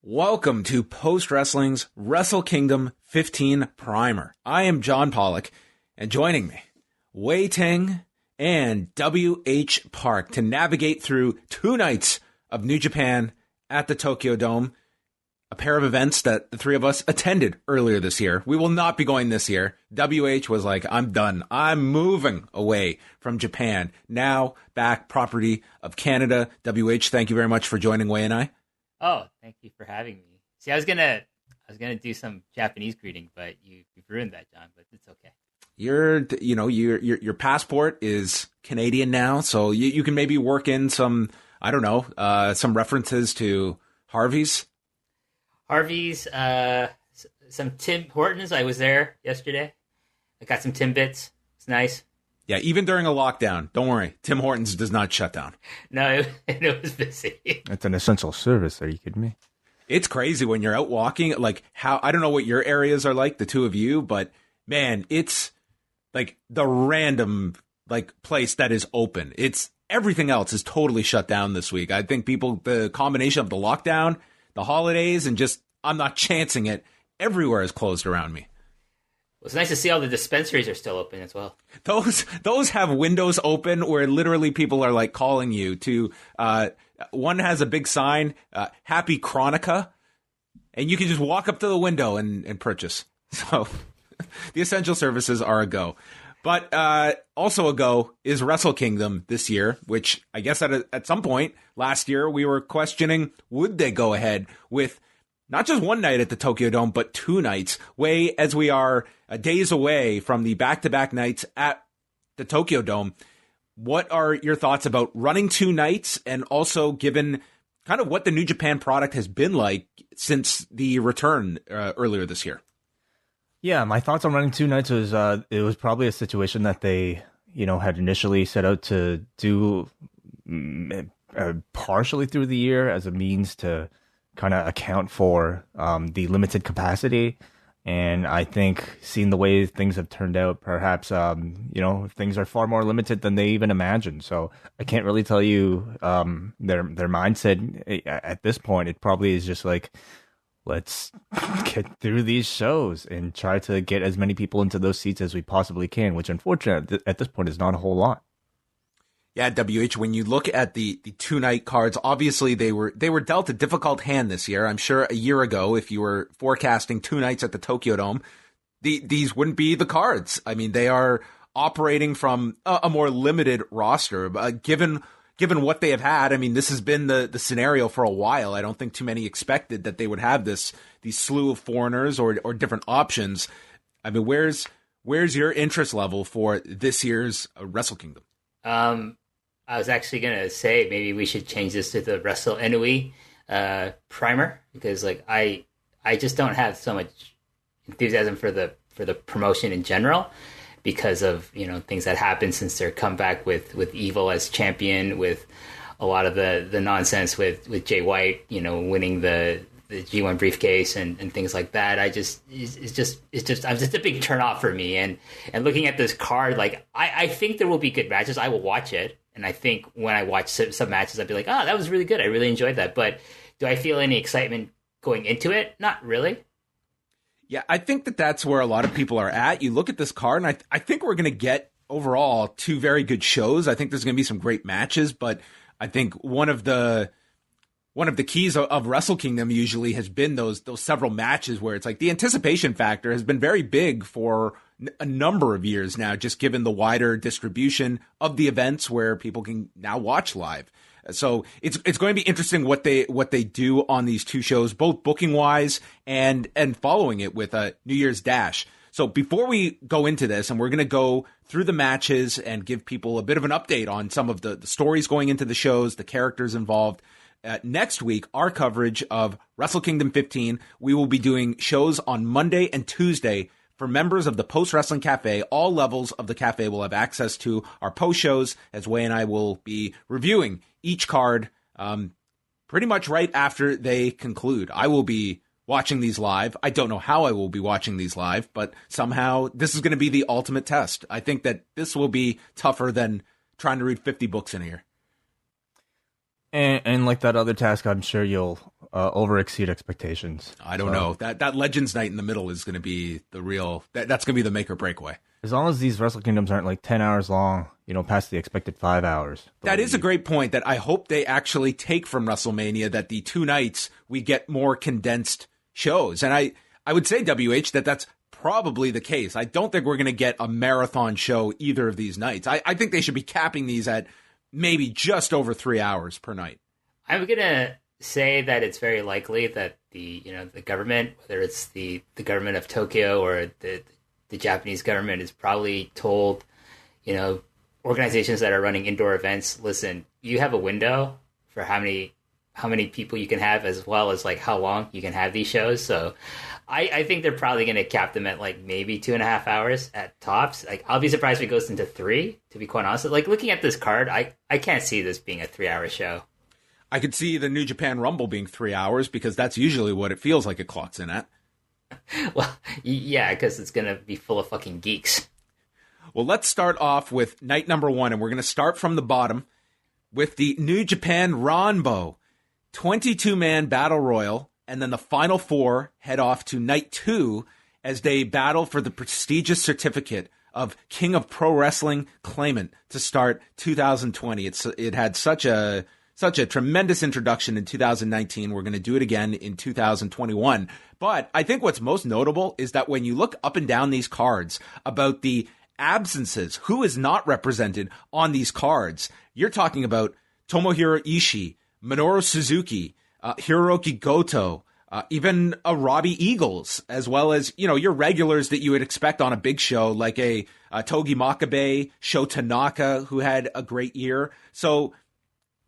Welcome to Post Wrestling's Wrestle Kingdom 15 Primer. I am John Pollock, and joining me, Ting and W.H. Park to navigate through 2 nights of New Japan at the Tokyo Dome, a pair of events that the three of us attended earlier this year. We will not be going this year. WH was like, I'm done. I'm moving away from Japan. Now back property of Canada. WH, thank you very much for joining Wei and I. Oh, thank you for having me. See, I was gonna do some Japanese greeting, but you've ruined that, John. But it's okay. Your passport is Canadian now, so you can maybe work in some, I don't know, some references to Harvey's, some Tim Hortons. I was there yesterday. I got some Timbits. It's nice. Yeah, even during a lockdown, don't worry, Tim Hortons does not shut down. No, it was busy. It's an essential service. Are you kidding me? It's crazy when you're out walking, like how, I don't know what your areas are like, the two of you, but man, it's like the random like place that is open. It's everything else is totally shut down this week. I think the combination of the lockdown, the holidays, and just, I'm not chancing it, everywhere is closed around me. It's nice to see all the dispensaries are still open as well. Those have windows open where literally people are like calling you to. One has a big sign, "Happy Chronica," and you can just walk up to the window and purchase. So the essential services are a go. But also a go is Wrestle Kingdom this year, which I guess at some point last year we were questioning, would they go ahead with not just one night at the Tokyo Dome, but 2 nights, as we are days away from the back-to-back nights at the Tokyo Dome. What are your thoughts about running 2 nights, and also given kind of what the New Japan product has been like since the return earlier this year? Yeah, my thoughts on running 2 nights was it was probably a situation that they, had initially set out to do partially through the year as a means to kind of account for the limited capacity. And I think seeing the way things have turned out, perhaps, things are far more limited than they even imagined. So I can't really tell you their mindset at this point. It probably is just like, let's get through these shows and try to get as many people into those seats as we possibly can, which unfortunately at this point is not a whole lot. Yeah, WH, when you look at the 2-night cards, obviously they were dealt a difficult hand this year. I'm sure a year ago, if you were forecasting 2 nights at the Tokyo Dome, these wouldn't be the cards. I mean, they are operating from a more limited roster. Given what they have had, I mean, this has been the scenario for a while. I don't think too many expected that they would have these slew of foreigners or different options. I mean, where's your interest level for this year's Wrestle Kingdom? I was actually going to say maybe we should change this to the Wrestle Inoue primer, because like I just don't have so much enthusiasm for the promotion in general because of things that happened since their comeback with Evil as champion, with a lot of the nonsense with Jay White winning the G1 briefcase and things like that. It's just a big turnoff for me. And looking at this card, like I think there will be good matches. I will watch it. And I think when I watch some matches, I'd be like, oh, that was really good. I really enjoyed that. But do I feel any excitement going into it? Not really. Yeah, I think that's where a lot of people are at. You look at this card, and I think we're going to get overall 2 very good shows. I think there's going to be some great matches, but I think one of the keys of Wrestle Kingdom usually has been those several matches where it's like the anticipation factor has been very big for a number of years now, just given the wider distribution of the events where people can now watch live. So it's going to be interesting what they do on these 2 shows, both booking wise and following it with a New Year's Dash. So before we go into this, and we're going to go through the matches and give people a bit of an update on some of the stories going into the shows, the characters involved. Next week, our coverage of Wrestle Kingdom 15, we will be doing shows on Monday and Tuesday for members of the Post Wrestling Cafe. All levels of the cafe will have access to our post shows, as Wei and I will be reviewing each card pretty much right after they conclude. I will be watching these live. I don't know how I will be watching these live, but somehow this is going to be the ultimate test. I think that this will be tougher than trying to read 50 books in a year. And like that other task, I'm sure you'll over exceed expectations. I don't know. That Legends Night in the middle is going to be the real. That's going to be the make or break way. As long as these Wrestle Kingdoms aren't like 10 hours long, past the expected 5 hours. That is a great point that I hope they actually take from WrestleMania, that the 2 nights we get more condensed shows. And I would say, WH, that's probably the case. I don't think we're going to get a marathon show either of these nights. I think they should be capping these at maybe just over 3 hours per night. I'm going to say that it's very likely that the government, whether it's the government of Tokyo or the Japanese government, is probably told, organizations that are running indoor events, listen, you have a window for how many people you can have, as well as like how long you can have these shows. So I think they're probably going to cap them at like maybe 2.5 hours at tops. Like, I'll be surprised if it goes into 3, to be quite honest. Like, looking at this card, I can't see this being a 3-hour show. I could see the New Japan Rumble being 3 hours, because that's usually what it feels like it clocks in at. Well, yeah, because it's going to be full of fucking geeks. Well, let's start off with night number 1, and we're going to start from the bottom with the New Japan Ranbo 22-man Battle Royal, and then the final 4 head off to night 2 as they battle for the prestigious certificate of King of Pro Wrestling claimant to start 2020. It had such a tremendous introduction in 2019. We're going to do it again in 2021. But I think what's most notable is that when you look up and down these cards about the absences, who is not represented on these cards, you're talking about Tomohiro Ishii, Minoru Suzuki, Hiroki Goto, even a Robbie Eagles, as well as, your regulars that you would expect on a big show, like a Togi Makabe, Sho Tanaka, who had a great year. So,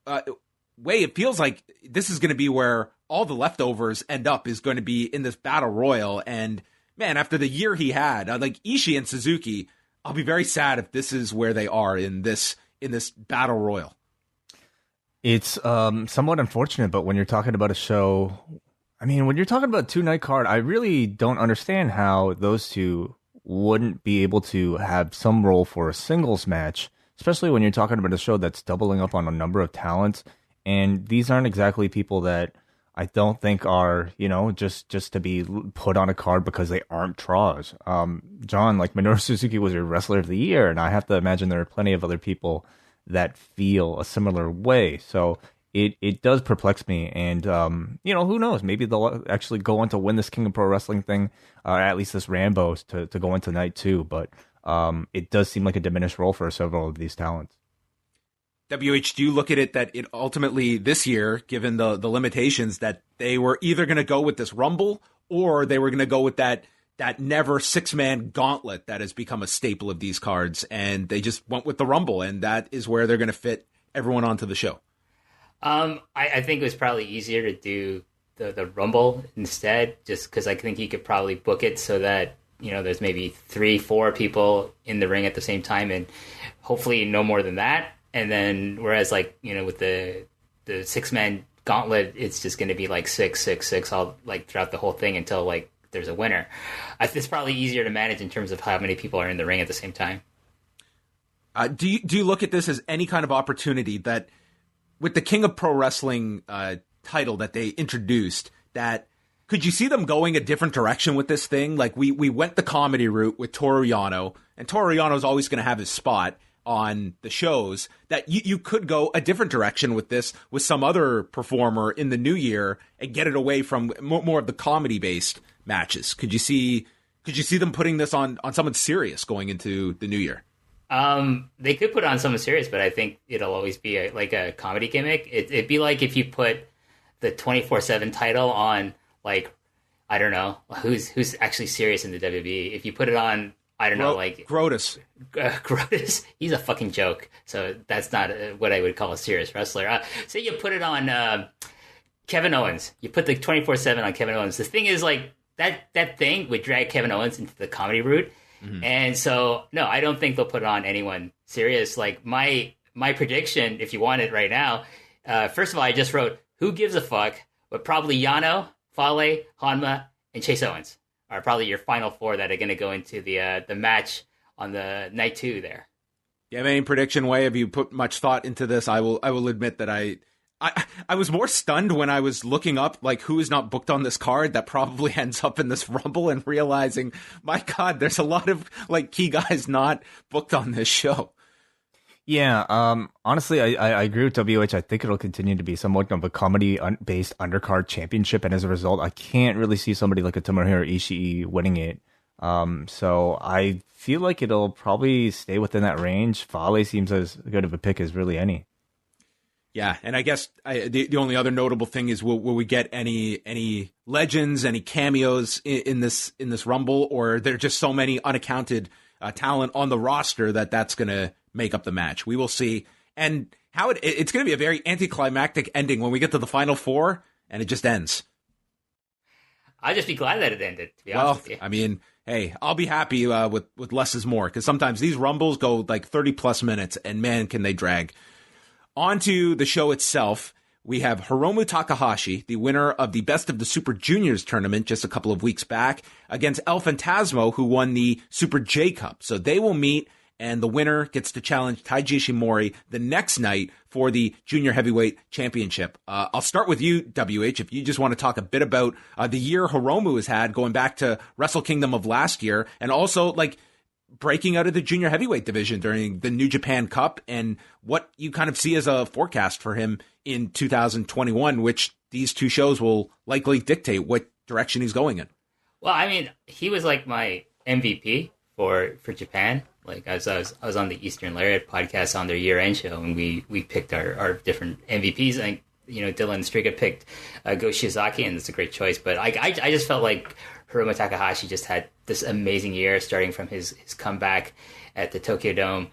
it feels like this is going to be where all the leftovers end up, is going to be in this battle royal. And man, after the year he had, like Ishii and Suzuki, I'll be very sad if this is where they are in this battle royal. It's somewhat unfortunate, but when you're talking about a show, when you're talking about a 2-night card, I really don't understand how those two wouldn't be able to have some role for a singles match, especially when you're talking about a show that's doubling up on a number of talents. And these aren't exactly people that I don't think are, just to be put on a card because they aren't draws. John, like Minoru Suzuki was your Wrestler of the Year, and I have to imagine there are plenty of other people that feel a similar way. So it does perplex me. And, who knows? Maybe they'll actually go on to win this King of Pro Wrestling thing, at least this Ranbo to go into night 2. But it does seem like a diminished role for several of these talents. WH, do you look at it that it ultimately this year, given the limitations, that they were either going to go with this Rumble or they were going to go with that never 6-man gauntlet that has become a staple of these cards, and they just went with the Rumble, and that is where they're going to fit everyone onto the show? I think it was probably easier to do the Rumble instead, just because I think you could probably book it so that, there's maybe 3-4 people in the ring at the same time, and hopefully no more than that. And then, whereas with the 6-man gauntlet, it's just going to be like 6 all like throughout the whole thing until like there's a winner. It's probably easier to manage in terms of how many people are in the ring at the same time. Do you look at this as any kind of opportunity that with the King of Pro Wrestling title that they introduced, that could you see them going a different direction with this thing? Like we went the comedy route with Toru Yano, and Toru Yano's always going to have his spot on the shows, that you could go a different direction with this, with some other performer in the new year, and get it away from more of the comedy based matches. Could you see them putting this on someone serious going into the new year? They could put on someone serious, but I think it'll always be a comedy gimmick. It'd be like if you put the 24/7 title on, like, I don't know who's actually serious in the WWE. If you put it on, I don't know, like Grotus. Grotus, he's a fucking joke. So that's not what I would call a serious wrestler. Say you put it on Kevin Owens. You put the 24/7 on Kevin Owens. The thing is, like, that thing would drag Kevin Owens into the comedy route. Mm-hmm. And so, no, I don't think they'll put it on anyone serious. Like, my prediction, if you want it right now, first of all, I just wrote, who gives a fuck? But probably Yano, Fale, Hanma, and Chase Owens are probably your final 4 that are going to go into the match on the night 2 there. You have any prediction, Way? Have you put much thought into this? I will admit that I I was more stunned when I was looking up like who is not booked on this card that probably ends up in this Rumble and realizing, my God, there's a lot of like key guys not booked on this show. Yeah, honestly, I agree with WH. I think it'll continue to be somewhat of a comedy-based undercard championship, and as a result, I can't really see somebody like a Tomohiro Ishii winning it. So I feel like it'll probably stay within that range. Fale seems as good of a pick as really any. Yeah, and I guess the only other notable thing is will we get any legends, any cameos in this Rumble, or there are just so many unaccounted talent on the roster that's going to make up the match. We will see, and how it's going to be a very anticlimactic ending when we get to the final four and it just ends. I'll just be glad that it ended, to be honest with you. I mean, hey, I'll be happy with less is more, because sometimes these Rumbles go like 30 plus minutes, and man, can they drag. On to the show itself, we have Hiromu Takahashi, the winner of the Best of the Super Juniors tournament just a couple of weeks back, against El Phantasmo, who won the Super J Cup. So they will meet, and the winner gets to challenge Taiji Ishimori the next night for the Junior Heavyweight Championship. I'll start with you, WH, if you just want to talk a bit about the year Hiromu has had, going back to Wrestle Kingdom of last year, and also like breaking out of the junior heavyweight division during the New Japan Cup, and what you kind of see as a forecast for him in 2021, which these two shows will likely dictate what direction he's going in. Well, I mean, he was like my MVP for Japan. Like I was on the Eastern Lariat podcast on their year-end show, and we picked our different MVPs. I think, Dylan Striga picked Go Shiozaki, and it's a great choice. But I just felt like Hiromu Takahashi just had this amazing year, starting from his comeback at the Tokyo Dome,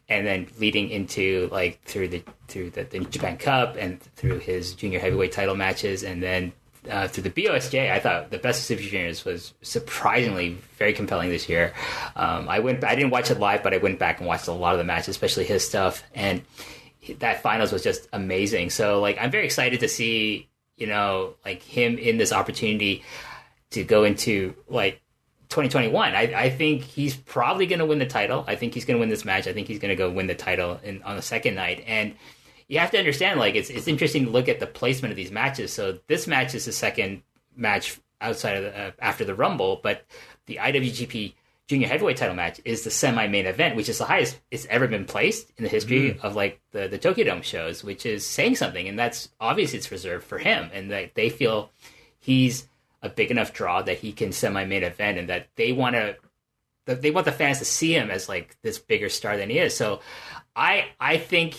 and then leading into like through the New Japan Cup and through his junior heavyweight title matches, and then through the BOSJ. I thought the Best of Super Juniors was surprisingly very compelling this year. I didn't watch it live, but I went back and watched a lot of the matches, especially his stuff, and that finals was just amazing. So like I'm very excited to see like him in this opportunity to go into like 2021. I think he's probably going to win the title. I think he's going to win this match. I think he's going to go win the title on the second night. And you have to understand, like, it's interesting to look at the placement of these matches. So this match is the second match outside of after the Rumble, but the IWGP Junior Heavyweight title match is the semi-main event, which is the highest it's ever been placed in the history of like the Tokyo Dome shows, which is saying something. And that's obviously it's reserved for him, and that they feel he's a big enough draw that he can semi-main event, and that they want the fans to see him as like this bigger star than he is. So I think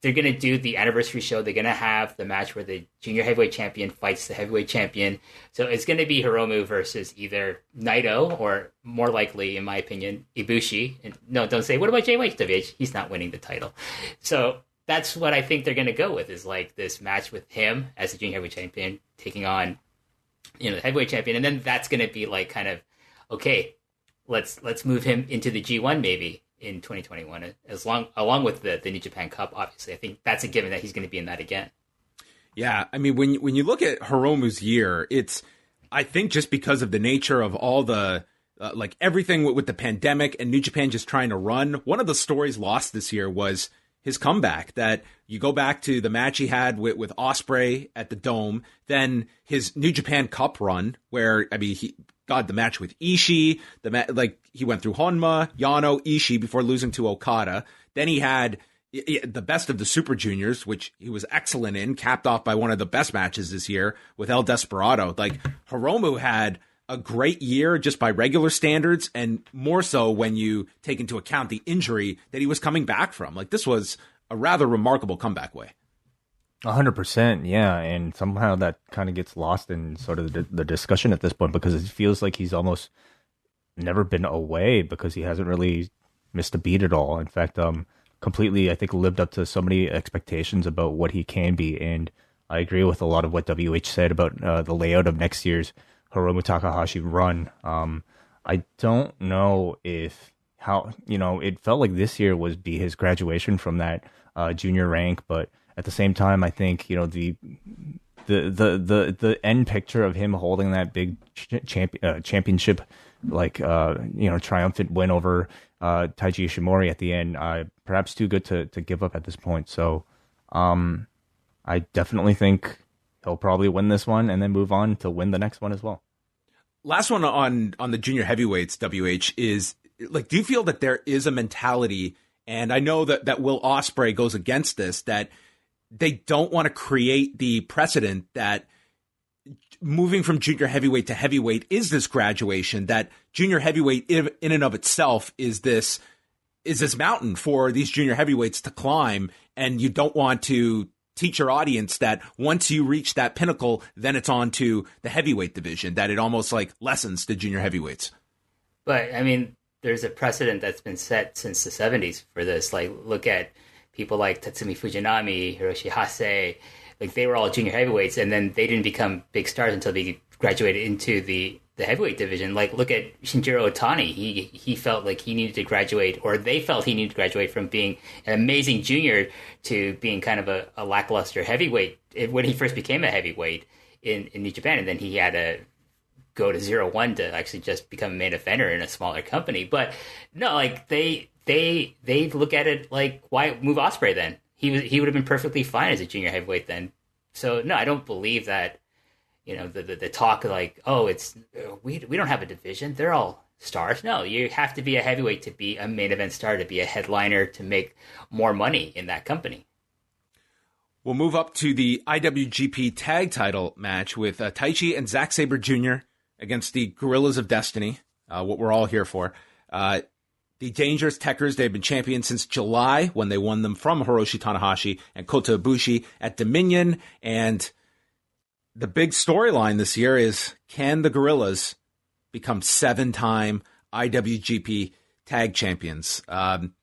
they're going to do the anniversary show. They're going to have the match where the junior heavyweight champion fights the heavyweight champion. So it's going to be Hiromu versus either Naito, or more likely, in my opinion, Ibushi. And no, don't say, what about JYWH? He's not winning the title. So that's what I think they're going to go with, is like this match with him as the junior heavyweight champion taking on, the heavyweight champion. And then that's going to be like kind of, okay, let's move him into the G1 maybe in 2021, along with the New Japan Cup. Obviously, I think that's a given that he's going to be in that again. Yeah, I mean, when you look at Hiromu's year, it's, I think, just because of the nature of all the like everything with the pandemic and New Japan just trying to run. One of the stories lost this year was his comeback. That you go back to the match he had with Ospreay at the Dome, then his New Japan Cup run, where he got the match with Ishii, he went through Honma, Yano, Ishii before losing to Okada. Then he had the Best of the Super Juniors, which he was excellent in, capped off by one of the best matches this year with El Desperado. Like, Hiromu had a great year just by regular standards, and more so when you take into account the injury that he was coming back from. Like, this was a rather remarkable comeback way. 100%, yeah, and somehow that kind of gets lost in sort of the discussion at this point, because it feels like he's almost never been away, because he hasn't really missed a beat at all. In fact, completely, I think, lived up to so many expectations about what he can be, and I agree with a lot of what WH said about the layout of next year's Hiromu Takahashi run. I don't know how it felt like this year was his graduation from that junior rank, but at the same time, I think the end picture of him holding that big championship, triumphant win over Taiji Ishimori at the end, perhaps too good to give up at this point. So, I definitely think he'll probably win this one and then move on to win the next one as well. Last one on the junior heavyweights, WH, is like, do you feel that there is a mentality, and I know that Will Ospreay goes against this, that they don't want to create the precedent that moving from junior heavyweight to heavyweight is this graduation, that junior heavyweight in and of itself is this mountain for these junior heavyweights to climb, and you don't want to teach your audience that once you reach that pinnacle, then it's on to the heavyweight division, that it almost like lessens the junior heavyweights. But I mean, there's a precedent that's been set since the 70s for this. Like, look at people like Tatsumi Fujinami, Hiroshi Hase. Like, they were all junior heavyweights, and then they didn't become big stars until they graduated into the heavyweight division. Like, look at Shinjiro Otani. He felt like he needed to graduate, or they felt he needed to graduate from being an amazing junior to being kind of a lackluster heavyweight when he first became a heavyweight in New Japan. And then he had to go to 0-1 to actually just become a main eventer in a smaller company. But no, like, they look at it like, why move Ospreay then? He would have been perfectly fine as a junior heavyweight then. So no, I don't believe that. You know, the talk like, oh, it's we don't have a division, they're all stars. No, you have to be a heavyweight to be a main event star, to be a headliner, to make more money in that company. We'll move up to the IWGP tag title match with Taichi and Zack Saber Jr. against the Guerrillas of Destiny, what we're all here for. The Dangerous Tekkers, they've been champions since July when they won them from Hiroshi Tanahashi and Kota Ibushi at Dominion. And the big storyline this year is, can the Guerrillas become 7-time IWGP tag champions? I'm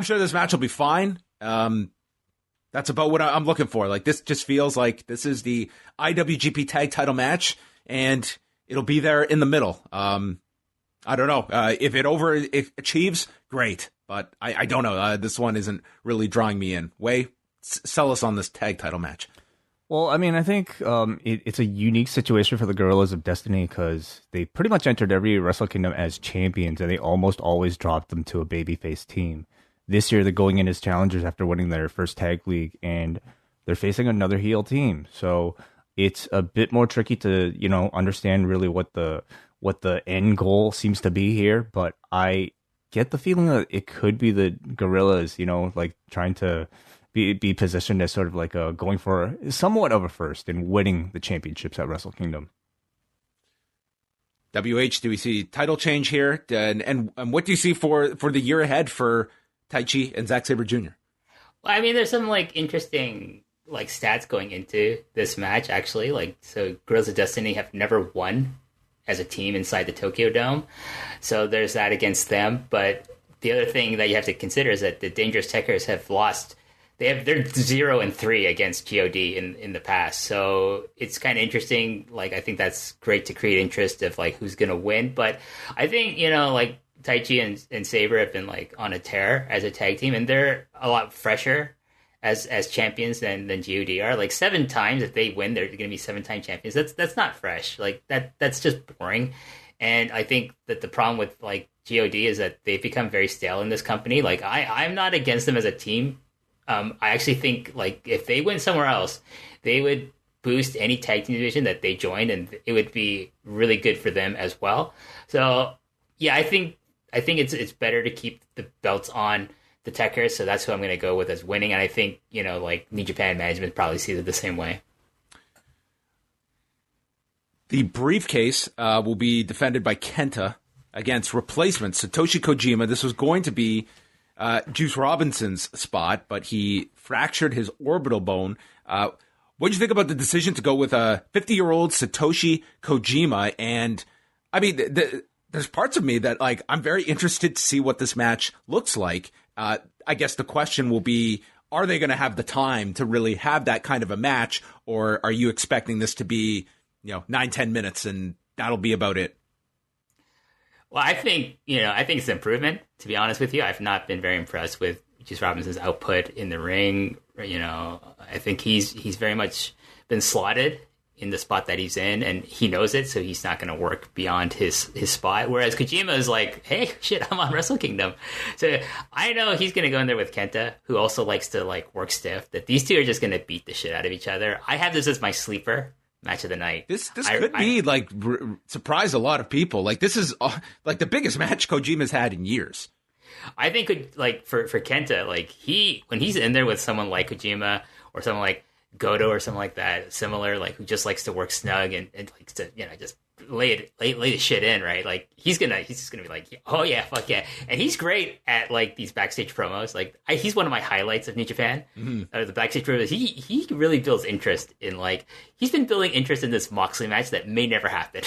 sure this match will be fine. That's about what I'm looking for. Like, this just feels like this is the IWGP tag title match, and it'll be there in the middle. I don't know. If it achieves, great. But I don't know. This one isn't really drawing me in. Wei, sell us on this tag title match. Well, I mean, I think it's a unique situation for the Guerrillas of Destiny because they pretty much entered every Wrestle Kingdom as champions, and they almost always dropped them to a babyface team. This year, they're going in as challengers after winning their first tag league, and they're facing another heel team. So it's a bit more tricky to, understand really what the end goal seems to be here. But I get the feeling that it could be the Guerrillas, like trying to be positioned as sort of like going for somewhat of a first and winning the championships at Wrestle Kingdom. WH, do we see title change here? And what do you see for the year ahead for Taichi and Zack Saber Jr.? Well, I mean, there's some interesting stats going into this match, actually. So Guerrillas of Destiny have never won as a team inside the Tokyo Dome. So there's that against them. But the other thing that you have to consider is that the Dangerous Tekkers have lost. They're 0-3 against GOD in the past. So it's kind of interesting. I think that's great to create interest of who's going to win. But I think, Taichi and Saber have been on a tear as a tag team, and they're a lot fresher as champions than GOD are. 7 times if they win, they're going to be 7-time champions. That's not fresh. That's just boring. And I think that the problem with GOD is that they've become very stale in this company. I'm not against them as a team. I actually think if they went somewhere else, they would boost any tag team division that they joined, and it would be really good for them as well. So yeah, I think it's better to keep the belts on the Tekkers. So that's who I'm going to go with as winning. And I think New Japan management probably sees it the same way. The briefcase will be defended by Kenta against replacement Satoshi Kojima. This was going to be Juice Robinson's spot, but he fractured his orbital bone. What did you think about the decision to go with a 50-year-old Satoshi Kojima? And I mean, there's parts of me that I'm very interested to see what this match looks like. I guess the question will be, are they going to have the time to really have that kind of a match, or are you expecting this to be 9-10 minutes and that'll be about it? Well, I think it's an improvement, to be honest with you. I've not been very impressed with Juice Robinson's output in the ring. I think he's very much been slotted in the spot that he's in, and he knows it, so he's not going to work beyond his spot. Whereas Kojima is like, hey, shit, I'm on Wrestle Kingdom. So I know he's going to go in there with Kenta, who also likes to like work stiff, that these two are just going to beat the shit out of each other. I have this as my sleeper match of the night. This could be like surprise a lot of people. Like this is like the biggest match Kojima's had in years. I think like for Kenta, like when he's in there with someone like Kojima or someone like Goto or something like that, similar, like who just likes to work snug and likes to, you know, just lay the shit in, right? Like he's just gonna be like, oh yeah, fuck yeah, and he's great at like these backstage promos. Like he's one of my highlights of New Japan. The backstage promos, he really builds interest in, like, he's been building interest in this Moxley match that may never happen,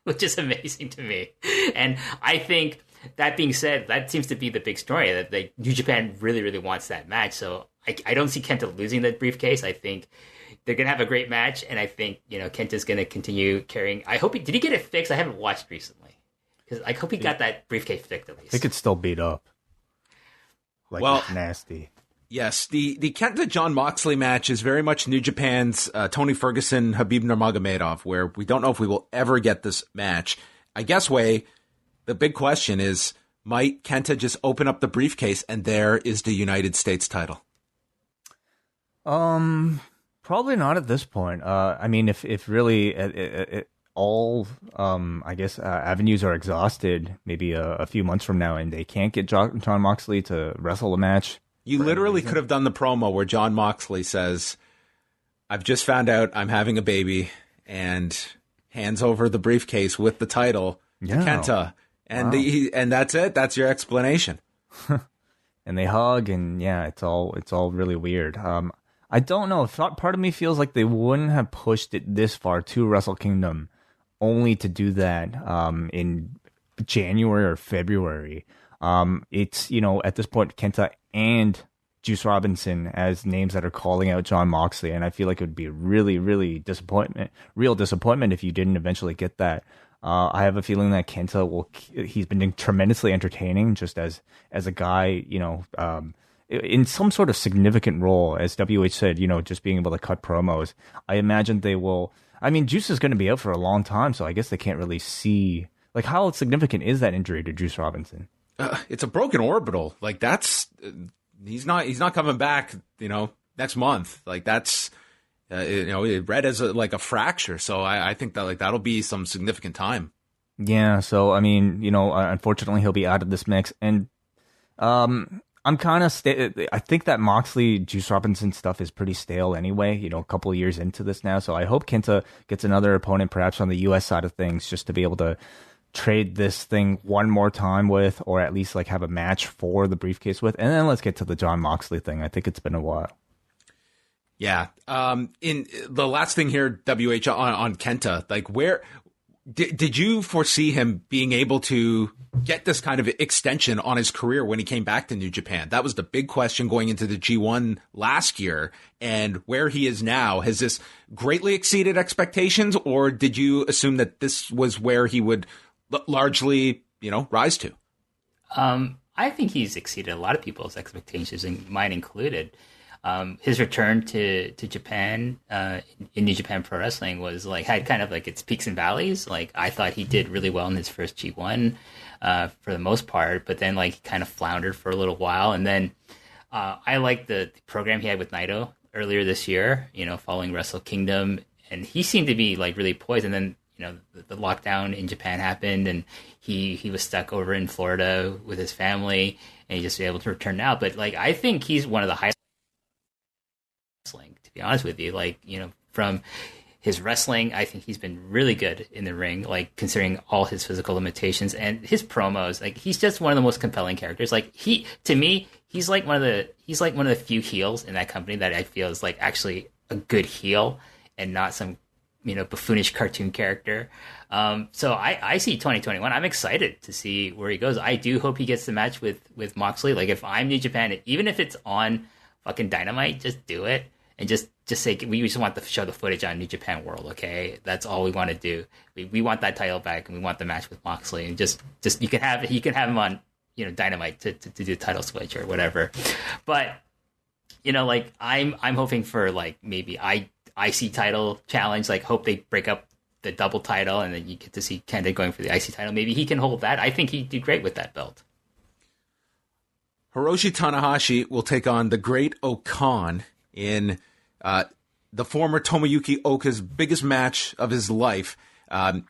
which is amazing to me. And I think, that being said, that seems to be the big story, that New Japan really, really wants that match. So I don't see Kenta losing that briefcase. I think they're going to have a great match, and I think, you know, Kenta's going to continue carrying. I hope did he get it fixed? I haven't watched recently, because I hope he got that briefcase fixed at least. I think it's still beat up. Like, well, it's nasty. Yes, the Kenta John Moxley match is very much New Japan's Tony Ferguson, Habib Nurmagomedov, where we don't know if we will ever get this match. I guess, the big question is, might Kenta just open up the briefcase and there is the United States title? Probably not at this point. I mean, if really all, I guess, avenues are exhausted, maybe a few months from now, and they can't get John Moxley to wrestle a match. You literally could have done the promo where John Moxley says, I've just found out I'm having a baby, and hands over the briefcase with the title to Kenta. And and that's it. That's your explanation. And they hug, and yeah, it's all really weird. I don't know. Part of me feels like they wouldn't have pushed it this far to Wrestle Kingdom, only to do that in January or February. It's, you know, at this point, Kenta and Juice Robinson as names that are calling out John Moxley, and I feel like it would be really, really real disappointment if you didn't eventually get that. I have a feeling that Kenta he's been tremendously entertaining just as a guy, you know, in some sort of significant role, as WH said, you know, just being able to cut promos. I imagine they will. I mean, Juice is going to be out for a long time, so I guess they can't really see, like, how significant is that injury to Juice Robinson? It's a broken orbital. Like, that's he's not coming back, you know, next month. Like, that's you know, it read as like a fracture. So I think that, like, that'll be some significant time. Yeah. So I mean, you know, unfortunately, he'll be out of this mix, and I'm kind of I think that Moxley Juice Robinson stuff is pretty stale anyway, you know, a couple of years into this now. So I hope Kenta gets another opponent, perhaps on the US side of things, just to be able to trade this thing one more time with, or at least like have a match for the briefcase with. And then let's get to the John Moxley thing. I think it's been a while. Yeah. In the last thing here, WH on Kenta, like, where did you foresee him being able to get this kind of extension on his career when he came back to New Japan? That was the big question going into the G1 last year. And where he is now, has this greatly exceeded expectations, or did you assume that this was where he would largely, you know, rise to? I think he's exceeded a lot of people's expectations, and mine included. His return to Japan in New Japan Pro Wrestling had kind of like its peaks and valleys. Like, I thought he did really well in his first G1 for the most part, but then like he kind of floundered for a little while. And then I liked the program he had with Naito earlier this year, you know, following Wrestle Kingdom, and he seemed to be like really poised. And then, you know, the lockdown in Japan happened, and he was stuck over in Florida with his family, and he just was able to return now. But like, I think he's one of the highest, to be honest with you. Like, you know, from his wrestling, I think he's been really good in the ring, like, considering all his physical limitations, and his promos. Like, he's just one of the most compelling characters. Like, to me, he's like one of the few heels in that company that I feel is like actually a good heel and not some, you know, buffoonish cartoon character. So I see 2021. I'm excited to see where he goes. I do hope he gets the match with Moxley. Like, if I'm New Japan, even if it's on fucking Dynamite, just do it. And just say, we just want to show the footage on New Japan World, okay? That's all we want to do. We want that title back, and we want the match with Moxley. And just you can have him on, you know, Dynamite to do the title switch or whatever. But, you know, like, I'm hoping for, like, maybe I IC title challenge. Like, hope they break up the double title, and then you get to see Kenta going for the IC title. Maybe he can hold that. I think he'd do great with that belt. Hiroshi Tanahashi will take on the Great Okan in the former Tomoyuki Oka's biggest match of his life.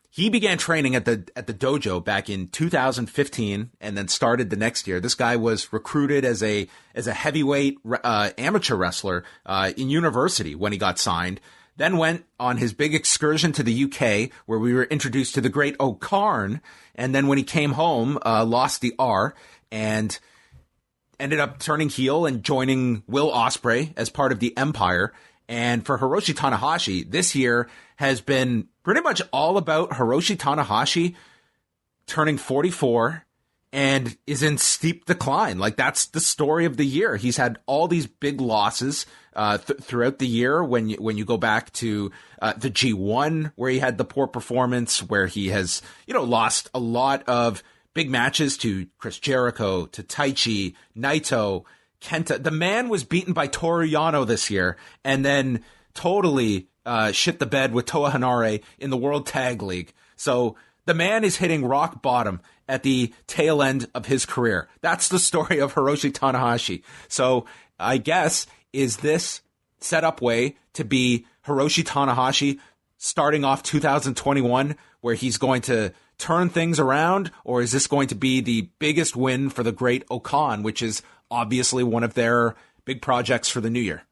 He began training at the dojo back in 2015 and then started the next year. This guy was recruited as a heavyweight amateur wrestler in university when he got signed. Then went on his big excursion to the UK, where we were introduced to the Great Okarn. And then when he came home, lost the R and ended up turning heel and joining Will Ospreay as part of the Empire. And for Hiroshi Tanahashi, this year has been pretty much all about Hiroshi Tanahashi turning 44 and is in steep decline. Like, that's the story of the year. He's had all these big losses throughout the year. When you go back to the G1, where he had the poor performance, where he has, lost a lot of big matches to Chris Jericho, to Taichi, Naito, Kenta. The man was beaten by Toru Yano this year, and then totally shit the bed with Toa Hanare in the World Tag League. So the man is hitting rock bottom at the tail end of his career. That's the story of Hiroshi Tanahashi. So I guess, is this set up way to be Hiroshi Tanahashi starting off 2021, where he's going to turn things around, or is this going to be the biggest win for the Great Okan, which is obviously one of their big projects for the new year?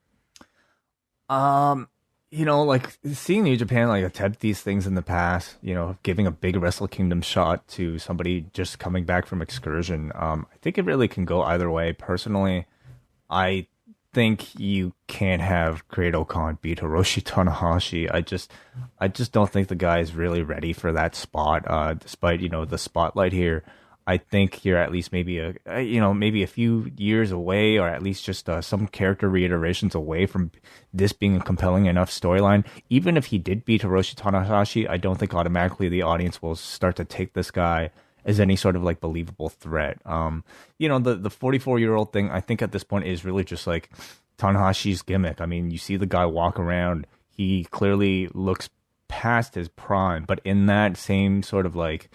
Like seeing New Japan like attempt these things in the past, giving a big Wrestle Kingdom shot to somebody just coming back from excursion. I think it really can go either way. Personally, I think you can't have Great Okan beat Hiroshi Tanahashi. I just don't think the guy is really ready for that spot. Despite the spotlight here, I think you're at least maybe a few years away, or at least just some character reiterations away from this being a compelling enough storyline. Even if he did beat Hiroshi Tanahashi, I don't think automatically the audience will start to take this guy as any sort of like believable threat. The 44-year-old thing, I think at this point is really just like Tanahashi's gimmick. I mean, you see the guy walk around, he clearly looks past his prime, but in that same sort of like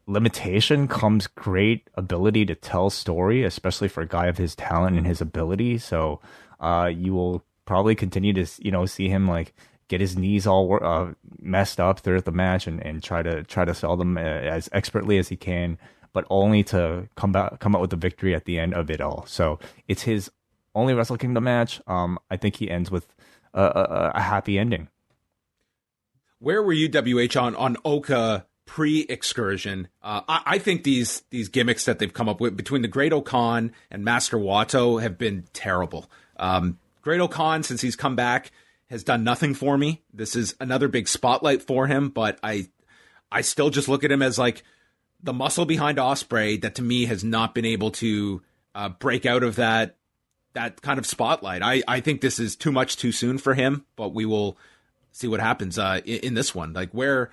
limitation comes great ability to tell story, especially for a guy of his talent and his ability. So you will probably continue to see him like get his knees all messed up throughout the match and try to sell them as expertly as he can, but only to come out with a victory at the end of it all. So it's his only Wrestle Kingdom match. I think he ends with a happy ending. Where were you, WH, on Oka pre-excursion? I think these gimmicks that they've come up with between the Great Okan and Master Wato have been terrible. Great Okan, since he's come back, has done nothing for me. This is another big spotlight for him, but I still just look at him as like the muscle behind Ospreay that to me has not been able to break out of that kind of spotlight. I think this is too much too soon for him, but we will see what happens in this one. Like, where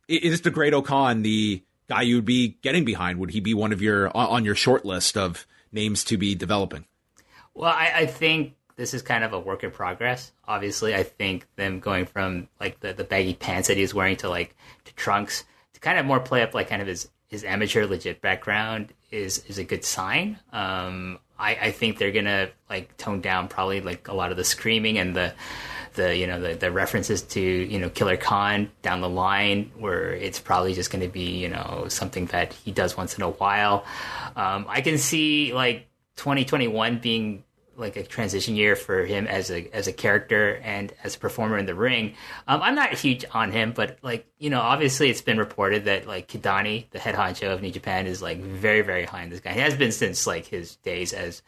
is the Great Okan the guy you'd be getting behind? Would he be one of on your short list of names to be developing? Well, I think this is kind of a work in progress. Obviously, I think them going from like the baggy pants that he was wearing to trunks to kind of more play up like kind of his amateur legit background is a good sign. I think they're gonna like tone down probably like a lot of the screaming and the references to Killer Khan down the line, where it's probably just going to be something that he does once in a while. I can see like 2021 being like a transition year for him as a character and as a performer in the ring. I'm not huge on him, but obviously it's been reported that like Kidani, the head honcho of New Japan, is like very, very high on this guy. He has been since like his days as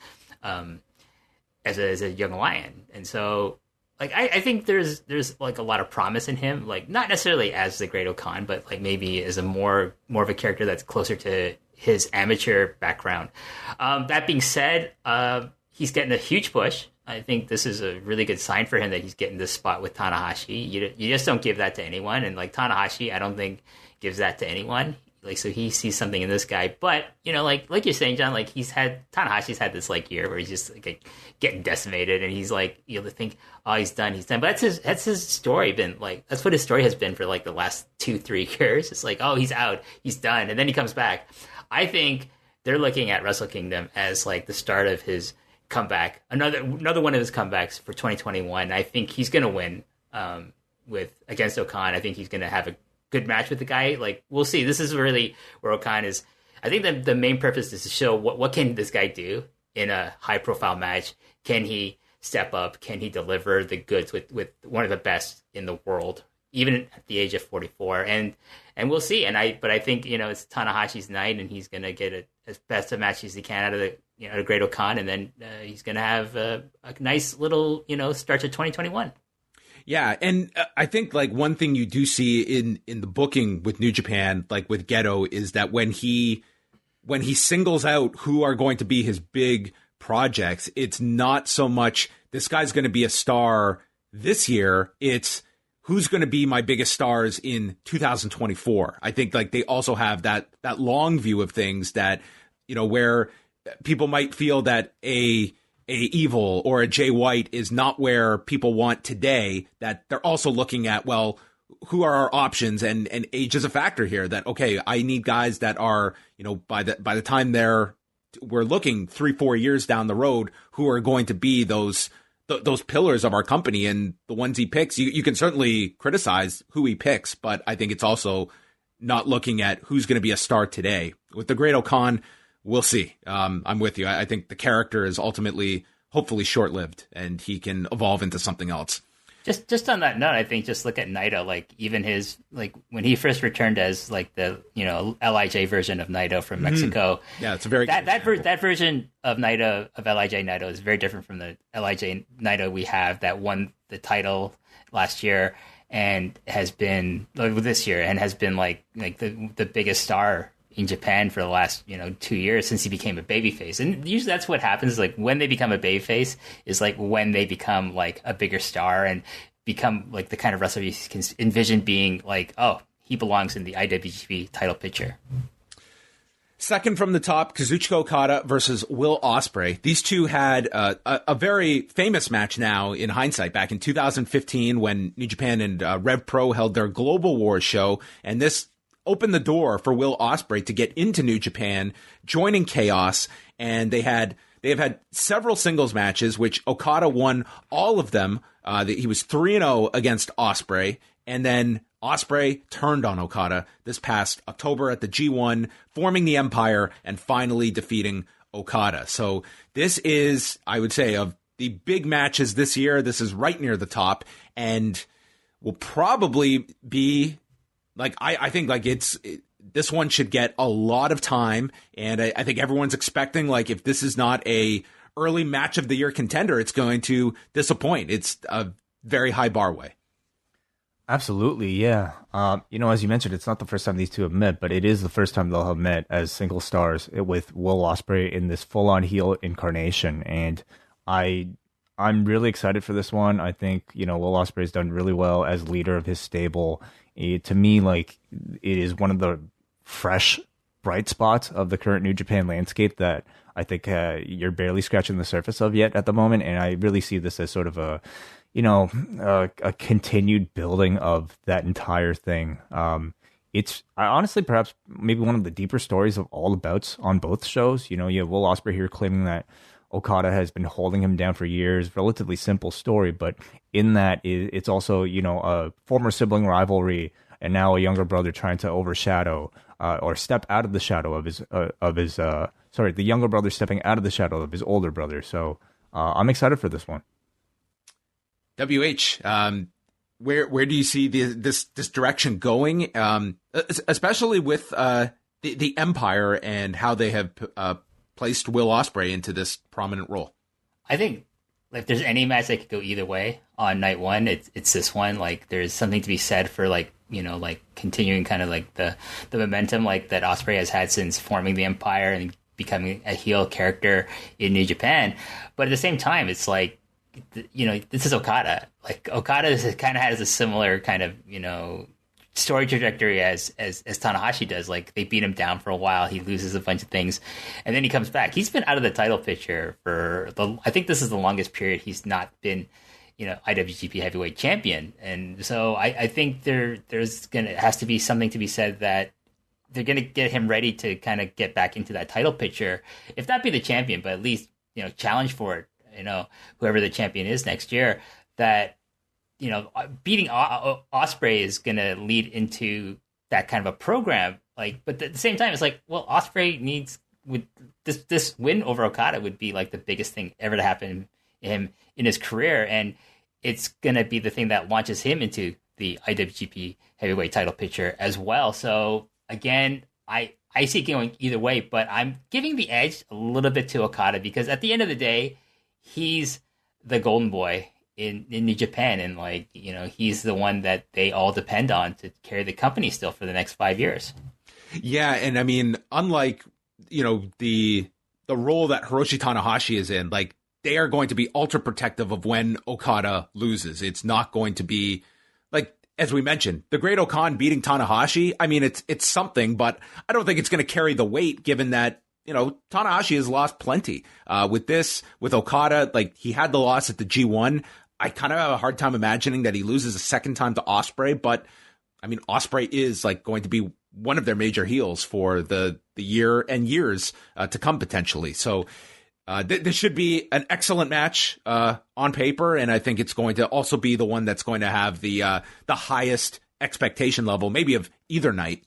a young lion, and so like I think there's like a lot of promise in him. Like not necessarily as the Great Okan, but like maybe as a more of a character that's closer to his amateur background. That being said, he's getting a huge push. I think this is a really good sign for him that he's getting this spot with Tanahashi. You just don't give that to anyone. And like Tanahashi, I don't think gives that to anyone. Like, so he sees something in this guy. But, you know, like you're saying, John, like Tanahashi's had this like year where he's just like getting decimated, and he's like, you know, think, oh, he's done. But that's his story been like, that's what his story has been for like the last 2-3 years. It's like, oh, he's out, he's done, and then he comes back. I think they're looking at Wrestle Kingdom as like the start of his comeback, another one of his comebacks for 2021. I think he's going to win against Okan. I think he's going to have a good match with the guy. Like, we'll see. This is really where Okan is. I think the main purpose is to show what can this guy do in a high profile match. Can he step up? Can he deliver the goods with one of the best in the world, even at the age of 44? And we'll see. But I think, you know, it's Tanahashi's night, and he's going to get as best a match as he can out of the Great Okan, and then he's going to have a nice little, you know, start to 2021. Yeah, and I think like one thing you do see in the booking with New Japan, like with Geto, is that when he singles out who are going to be his big projects, it's not so much this guy's going to be a star this year, it's who's going to be my biggest stars in 2024. I think like they also have that long view of things that, you know, where people might feel that a Evil or a Jay White is not where people want today, that they're also looking at, well, who are our options, and age is a factor here, that, okay, I need guys that are, you know, by the time we're looking 3-4 years down the road, who are going to be those pillars of our company. And the ones he picks, you can certainly criticize who he picks, but I think it's also not looking at who's going to be a star today. With the Great Okan, we'll see. I'm with you. I think the character is ultimately, hopefully, short-lived, and he can evolve into something else. Just on that note, I think just look at Naito. Like, even his, like, when he first returned as like the, you know, LIJ version of Naito from Mexico. Yeah, it's a very that version of Naito, of LIJ Naito, is very different from the LIJ Naito we have that won the title last year and has been this year and has been like the biggest star in Japan for the last, you know, 2 years since he became a babyface. And usually that's what happens, like when they become a babyface is like when they become like a bigger star and become like the kind of wrestler you can envision being like, oh, he belongs in the IWGP title picture. Second from the top, Kazuchika Okada versus Will Ospreay. These two had a very famous match now in hindsight back in 2015 when New Japan and Rev Pro held their Global Wars show, and this opened the door for Will Ospreay to get into New Japan, joining Chaos, and they have had several singles matches, which Okada won all of them. He was 3-0 against Ospreay, and then Ospreay turned on Okada this past October at the G1, forming the Empire and finally defeating Okada. So this is, I would say, of the big matches this year, this is right near the top, and will probably be like, I think like this one should get a lot of time, and I think everyone's expecting, like, if this is not a early match of the year contender, it's going to disappoint. It's a very high bar way. Absolutely, yeah. You know, as you mentioned, it's not the first time these two have met, but it is the first time they'll have met as single stars with Will Ospreay in this full-on heel incarnation, and I'm really excited for this one. I think, you know, Will Ospreay's done really well as leader of his stable. To me, like, it is one of the fresh, bright spots of the current New Japan landscape that I think you're barely scratching the surface of yet at the moment. And I really see this as sort of a continued building of that entire thing. It's honestly perhaps maybe one of the deeper stories of all the bouts on both shows. You know, you have Will Ospreay here claiming that Okada has been holding him down for years. Relatively simple story, but in that it's also, you know, a former sibling rivalry and now a younger brother trying to overshadow or step out of the shadow of the younger brother stepping out of the shadow of his older brother. So I'm excited for this one. WH, where do you see this direction going, especially with the Empire and how they have placed Will Ospreay into this prominent role? I think if there's any match that could go either way on night one, it's this one. Like, there's something to be said for, like, you know, like continuing kind of like the momentum like that Ospreay has had since forming the Empire and becoming a heel character in New Japan. But at the same time, it's like, you know, this is Okada. Like, Okada kind of has a similar kind of, you know, story trajectory as Tanahashi does. Like, they beat him down for a while, he loses a bunch of things, and then he comes back. He's been out of the title picture for I think this is the longest period he's not been, IWGP Heavyweight Champion. And so I think has to be something to be said that they're gonna get him ready to kind of get back into that title picture, if not be the champion, but at least challenge for it. Whoever the champion is next year, that beating Ospreay is going to lead into that kind of a program. Like, but at the same time, it's like, well, Ospreay needs, with this win over Okada would be like the biggest thing ever to happen to him in his career, and it's going to be the thing that launches him into the IWGP Heavyweight title picture as well. So again, I see it going either way, but I'm giving the edge a little bit to Okada, because at the end of the day, he's the golden boy in New Japan, and he's the one that they all depend on to carry the company still for the next 5 years. Yeah, and I mean, unlike the role that Hiroshi Tanahashi is in, like, they are going to be ultra protective of when Okada loses. It's not going to be like, as we mentioned, the Great Okan beating Tanahashi. I mean, it's something, but I don't think it's going to carry the weight, given that Tanahashi has lost plenty. With Okada, like, he had the loss at the G1. I kind of have a hard time imagining that he loses a second time to Ospreay, but I mean, Ospreay is like going to be one of their major heels for the year and years to come potentially. So this should be an excellent match on paper, and I think it's going to also be the one that's going to have the highest expectation level, maybe of either night.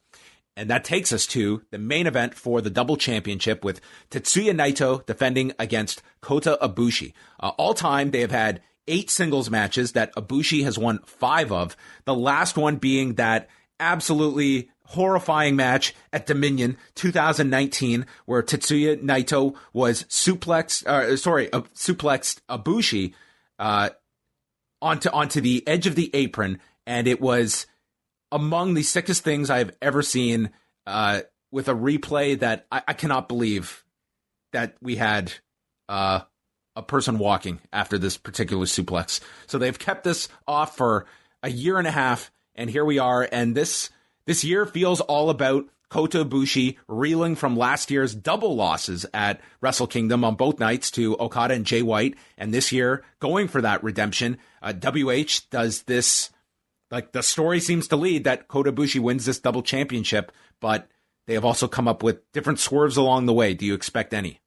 And that takes us to the main event for the double championship, with Tetsuya Naito defending against Kota Ibushi. All time, they have had 8 singles matches that Ibushi has won 5 of. The last one being that absolutely horrifying match at Dominion 2019, where Tetsuya Naito was suplexed Ibushi onto the edge of the apron, and it was among the sickest things I have ever seen, with a replay that I cannot believe that we had a person walking after this particular suplex. So they've kept this off for a year and a half, and here we are. And this year feels all about Kota Ibushi reeling from last year's double losses at Wrestle Kingdom on both nights to Okada and Jay White, and this year going for that redemption. WH does this. Like, the story seems to lead that Kota Ibushi wins this double championship, but they have also come up with different swerves along the way. Do you expect any?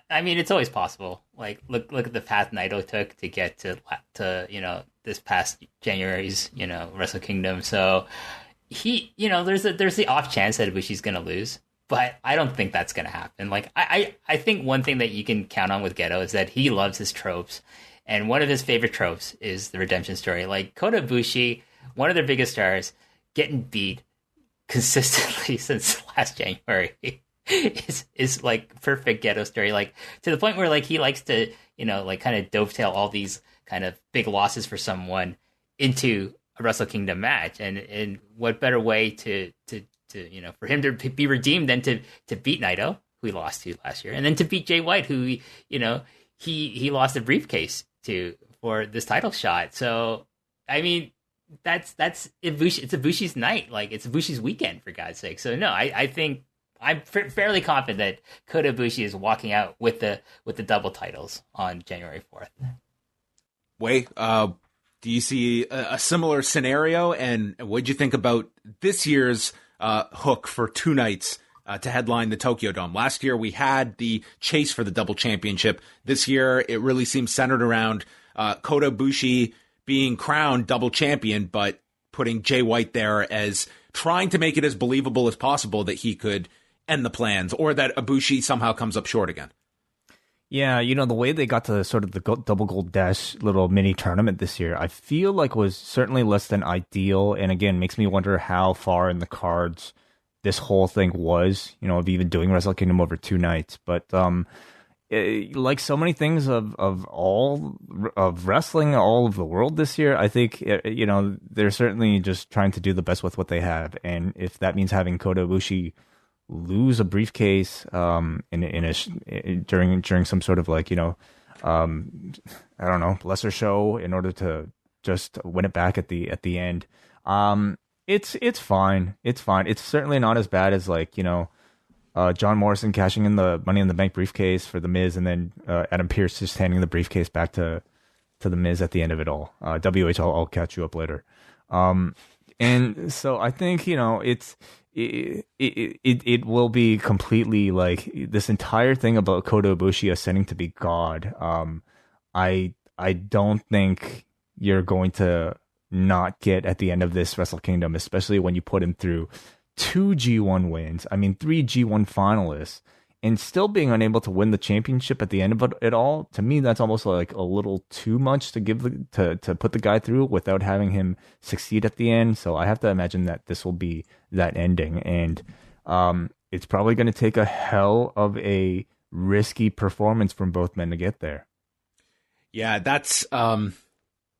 I mean, it's always possible. Like, look at the path Naito took to get to this past January's Wrestle Kingdom. So he there's the off chance that Ibushi's going to lose, but I don't think that's going to happen. Like, I think one thing that you can count on with Geto is that he loves his tropes. And one of his favorite tropes is the redemption story. Like, Kota Ibushi, one of their biggest stars, getting beat consistently since last January is like perfect Geto story. Like, to the point where, like, he likes to, kind of dovetail all these kind of big losses for someone into a Wrestle Kingdom match. And what better way to for him to be redeemed than to beat Naito, who he lost to last year, and then to beat Jay White, who, he lost a briefcase to for this title shot. So, I mean, that's Ibushi. It's Ibushi's night. Like, it's Ibushi's weekend, for God's sake. So, no, I think I'm fairly confident that Kota Ibushi is walking out with the double titles on January 4th. Wait, do you see a similar scenario? And what did you think about this year's hook for 2 nights to headline the Tokyo Dome? Last year, we had the chase for the double championship. This year, it really seems centered around Kota Ibushi being crowned double champion, but putting Jay White there as trying to make it as believable as possible that he could end the plans, or that Ibushi somehow comes up short again. Yeah, the way they got to sort of the double gold dash little mini tournament this year, I feel like was certainly less than ideal. And again, makes me wonder how far in the cards this whole thing was, of even doing Wrestle Kingdom over 2 nights. But like so many things of wrestling, all of the world this year, I think, they're certainly just trying to do the best with what they have. And if that means having Kota Ibushi lose a briefcase during some sort of, like, I don't know, lesser show in order to just win it back at the end, It's fine. It's fine. It's certainly not as bad as like, John Morrison cashing in the Money in the Bank briefcase for the Miz, and then Adam Pearce just handing the briefcase back to the Miz at the end of it all. WH, I'll catch you up later. And so I think it will be completely like this entire thing about Kota Ibushi ascending to be God. I don't think you're going to not get at the end of this Wrestle Kingdom, especially when you put him through 2 G1 wins. I mean, 3 G1 finalists, and still being unable to win the championship at the end of it all. To me, that's almost like a little too much to give to put the guy through without having him succeed at the end. So I have to imagine that this will be that ending, and it's probably going to take a hell of a risky performance from both men to get there. Yeah, that's.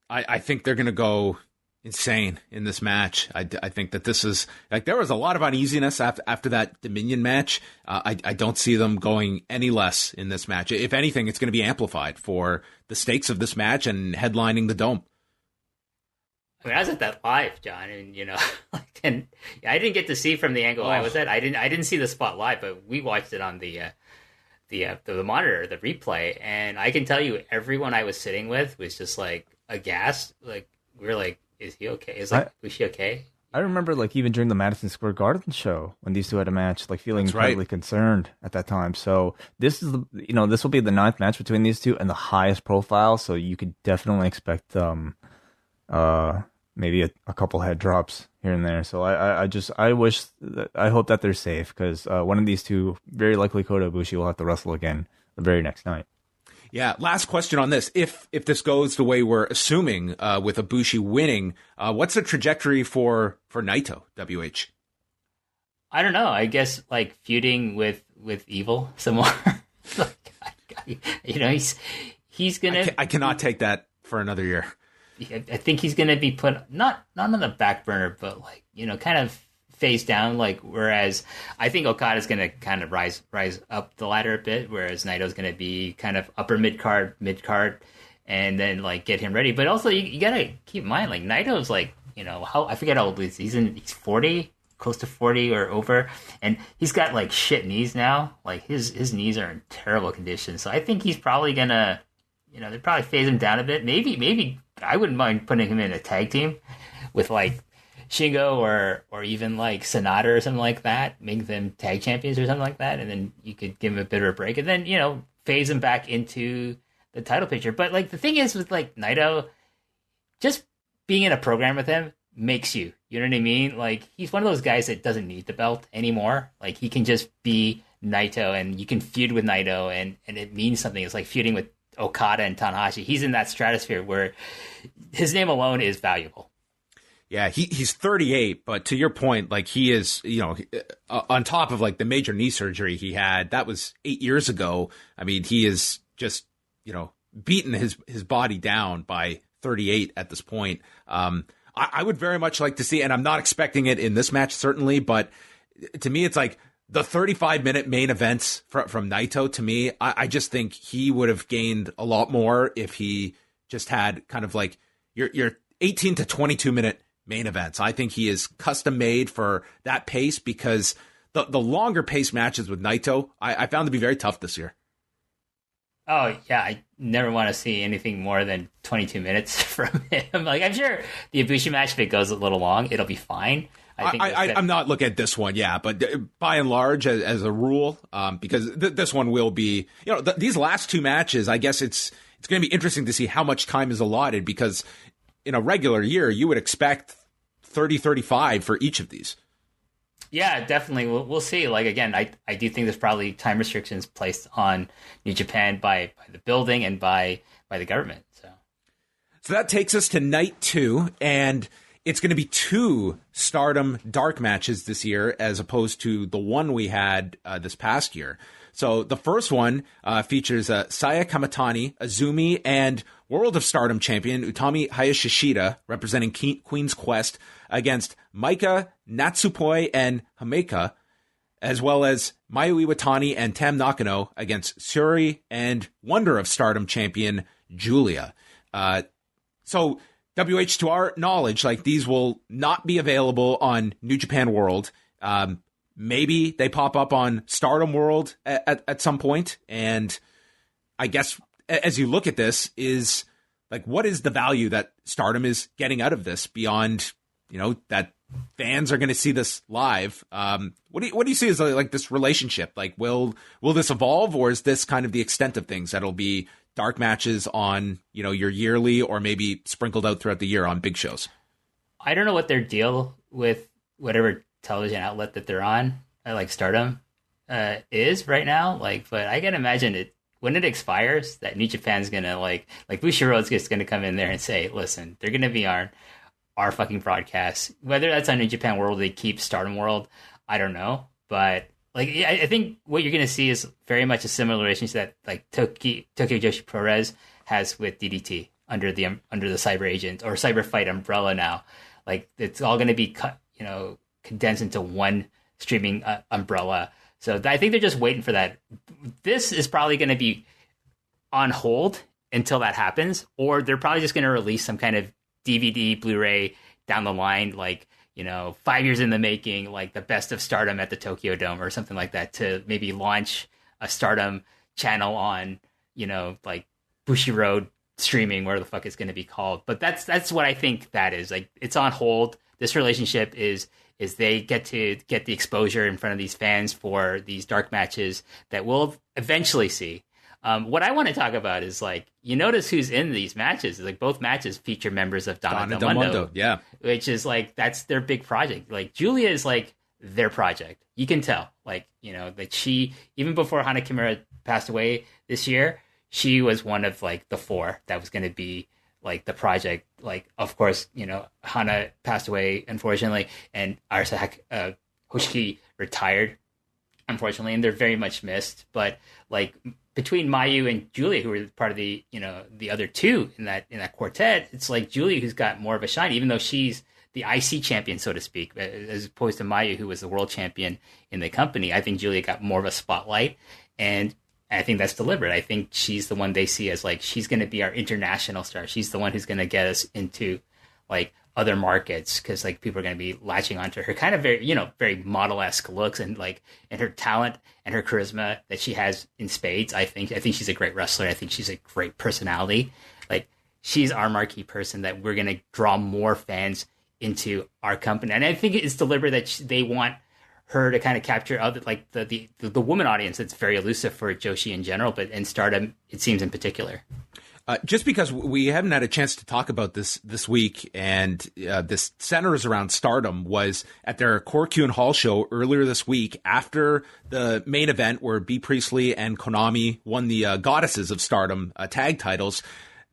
I think they're going to go insane in this match. I think that this is like there was a lot of uneasiness after that Dominion match. I don't see them going any less in this match. If anything, it's going to be amplified for the stakes of this match and headlining the Dome. I mean, I was at that live, John, and and I didn't get to see from the angle I was at. I didn't see the spot live, but we watched it on the monitor, the replay, and I can tell you, everyone I was sitting with was just like aghast. Like we were like, "Is he okay? Was she okay?" I remember like even during the Madison Square Garden show when these two had a match, like feeling incredibly concerned at that time. So this is this will be the 9th match between these two and the highest profile. So you could definitely expect maybe a couple head drops here and there. So I hope that they're safe, because one of these two, very likely Kota Ibushi, will have to wrestle again the very next night. Yeah, last question on this. If this goes the way we're assuming with Ibushi winning, what's the trajectory for Naito, WH? I don't know. I guess like feuding with Evil some more. He's gonna. I cannot take that for another year. I think he's gonna be put not on the back burner, but like kind of face down. Like whereas I think Okada's gonna kind of rise up the ladder a bit, whereas Naito's gonna be kind of upper mid card, and then like get him ready. But also you gotta keep in mind, like Naito's like how I forget how old he's 40, close to 40 or over, and he's got like shit knees now. Like his knees are in terrible condition. So I think he's probably gonna they probably phase him down a bit. Maybe I wouldn't mind putting him in a tag team with like Shingo or even like Sonata or something like that, make them tag champions or something like that, and then you could give him a bit of a break, and then phase him back into the title picture. But like the thing is with like Naito, just being in a program with him makes you know what I mean? Like he's one of those guys that doesn't need the belt anymore. Like he can just be Naito, and you can feud with Naito, and it means something. It's like feuding with Okada and Tanahashi. He's in that stratosphere where his name alone is valuable. Yeah, he's 38, but to your point, like he is, on top of like the major knee surgery he had, that was 8 years ago. I mean, he is just, beaten his body down by 38 at this point. I would very much like to see, and I'm not expecting it in this match, certainly, but to me, it's like the 35-minute main events from Naito, to me, I just think he would have gained a lot more if he just had kind of like your 18 to 22-minute main events. I think he is custom made for that pace, because the longer pace matches with Naito, I found to be very tough this year. Oh yeah, I never want to see anything more than 22 minutes from him. Like I'm sure the Ibushi match, if it goes a little long, it'll be fine. I'm not looking at this one, but by and large, as a rule, because this one will be, these last two matches, I guess it's going to be interesting to see how much time is allotted, because in a regular year, you would expect 30, 35 for each of these. Yeah, definitely. We'll see. Like, again, I do think there's probably time restrictions placed on New Japan by the building and by the government. So that takes us to night 2, and it's going to be 2 Stardom Dark matches this year, as opposed to the one we had this past year. So the first one features Saya Kamitani, Azumi, and World of Stardom champion Utami Hayashishida, representing Queen's Quest, against Maika, Natsupoi, and Himeka, as well as Mayu Iwatani and Tam Nakano against Suri and Wonder of Stardom champion Julia. So WH, to our knowledge, like these will not be available on New Japan World. Maybe they pop up on Stardom World at some point. And I guess as you look at this, is like, what is the value that Stardom is getting out of this beyond, that fans are going to see this live? What do you see as like this relationship? Like, will this evolve, or is this kind of the extent of things that'll be dark matches on, your yearly, or maybe sprinkled out throughout the year on big shows? I don't know what their deal with whatever television outlet that they're on, like Stardom, is right now. Like, but I can imagine it when it expires that New Japan's gonna like Bushiroad's just gonna come in there and say, listen, they're gonna be our fucking broadcast. Whether that's on New Japan World, they keep Stardom World, I don't know. But like, I think what you're gonna see is very much a similar relationship that like Tokyo Joshi Pro Res has with DDT under the Cyber Agent or Cyber Fight umbrella now. Like, it's all gonna be cut, condensed into one streaming umbrella. So I think they're just waiting for that. This is probably going to be on hold until that happens, or they're probably just going to release some kind of DVD, Blu-ray down the line, like, 5 years in the making, like the best of Stardom at the Tokyo Dome or something like that, to maybe launch a Stardom channel on, like Bushiroad streaming, where the fuck it's going to be called. But that's what I think that is. Like, it's on hold. This relationship is they get to get the exposure in front of these fans for these dark matches that we'll eventually see. What I want to talk about is, like, you notice who's in these matches. Like, both matches feature members of Donna Del Mundo, yeah, which is like, that's their big project. Like, Julia is like their project. You can tell, like, that she, even before Hana Kimura passed away this year, she was one of like the four that was going to be like the project. Like, of course, Hana passed away, unfortunately, and Arasaka Hoshiki retired, unfortunately, and they're very much missed. But like, between Mayu and Julia, who were part of the the other two in that quartet, it's like Julia who's got more of a shine, even though she's the IC champion, so to speak, as opposed to Mayu, who was the world champion in the company. I think Julia got more of a spotlight, and I think that's deliberate. I think she's the one they see as like, she's going to be our international star. She's the one who's going to get us into like other markets, because like people are going to be latching onto her kind of very, very model-esque looks and like, and her talent and her charisma that she has in spades. I think she's a great wrestler. I think she's a great personality. Like, she's our marquee person that we're going to draw more fans into our company. And I think it's deliberate that they want her to kind of capture other, like the woman audience that's very elusive for Joshi in general, but in Stardom, it seems in particular. Just because we haven't had a chance to talk about this week, and this centers around Stardom, was at their Korakuen Hall show earlier this week after the main event where B. Priestley and Konami won the Goddesses of Stardom tag titles.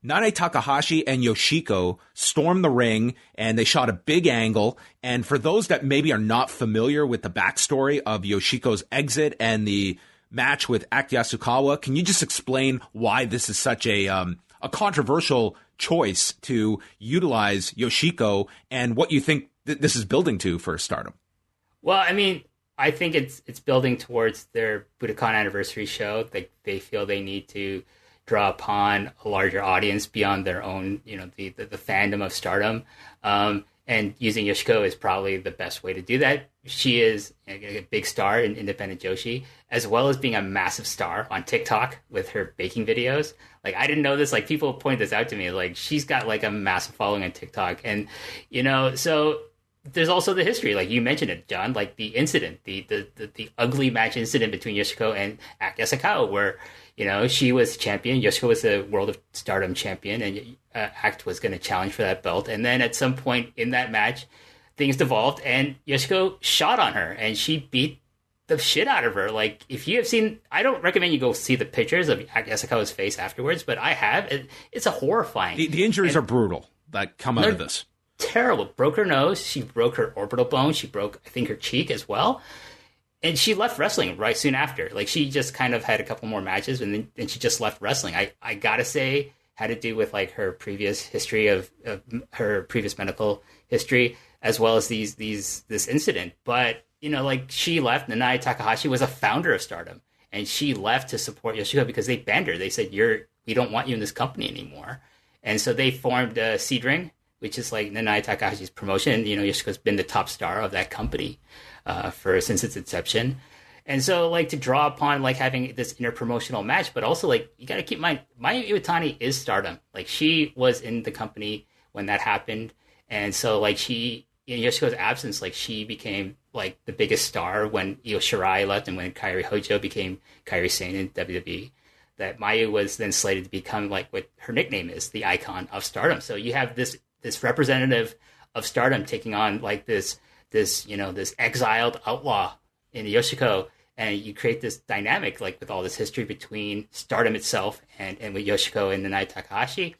Nanae Takahashi and Yoshiko stormed the ring, and they shot a big angle. And for those that maybe are not familiar with the backstory of Yoshiko's exit and the match with Aki Yasukawa, can you just explain why this is such a controversial choice to utilize Yoshiko, and what you think this is building to for Stardom? Well, I mean, I think it's building towards their Budokan anniversary show. They feel they need to draw upon a larger audience beyond their own, the fandom of Stardom. And using Yoshiko is probably the best way to do that. She is a big star in independent Joshi, as well as being a massive star on TikTok with her baking videos. Like, I didn't know this. Like, people point this out to me. Like, she's got like a massive following on TikTok. And, so there's also the history. Like, you mentioned it, John, like the incident, the ugly match incident between Yoshiko and Aki Yasukawa, where, she was champion. Yoshiko was the World of Stardom champion, and Act was going to challenge for that belt. And then at some point in that match, things devolved, and Yoshiko shot on her, and she beat the shit out of her. Like, if you have seen, I don't recommend you go see the pictures of Yasukawa's face afterwards, but I have. It's a horrifying. The injuries are brutal that come out of this. Terrible. Broke her nose. She broke her orbital bone. She broke, I think, her cheek as well. And she left wrestling right soon after. Like, she just kind of had a couple more matches, and then she just left wrestling. I gotta say, had to do with like her previous history of her previous medical history, as well as this incident. But like, she left. Nanae Takahashi was a founder of Stardom, and she left to support Yoshiko because they banned her. They said, we don't want you in this company anymore. And so they formed Seadring, which is like Nanae Takahashi's promotion. You know, Yoshiko's been the top star of that company since its inception. And so, like, to draw upon, like, having this interpromotional match, but also, like, you got to keep in mind, Mayu Iwatani is Stardom. Like, she was in the company when that happened. And so, like, she, in Yoshiko's absence, like, she became, like, the biggest star when Io Shirai left and when Kairi Hojo became Kairi Sane in WWE. That Mayu was then slated to become, like, what her nickname is, the icon of Stardom. So you have this representative of Stardom taking on, like, this exiled outlaw in Yoshiko, and you create this dynamic, like, with all this history between Stardom itself and with Yoshiko and Nanae Takahashi.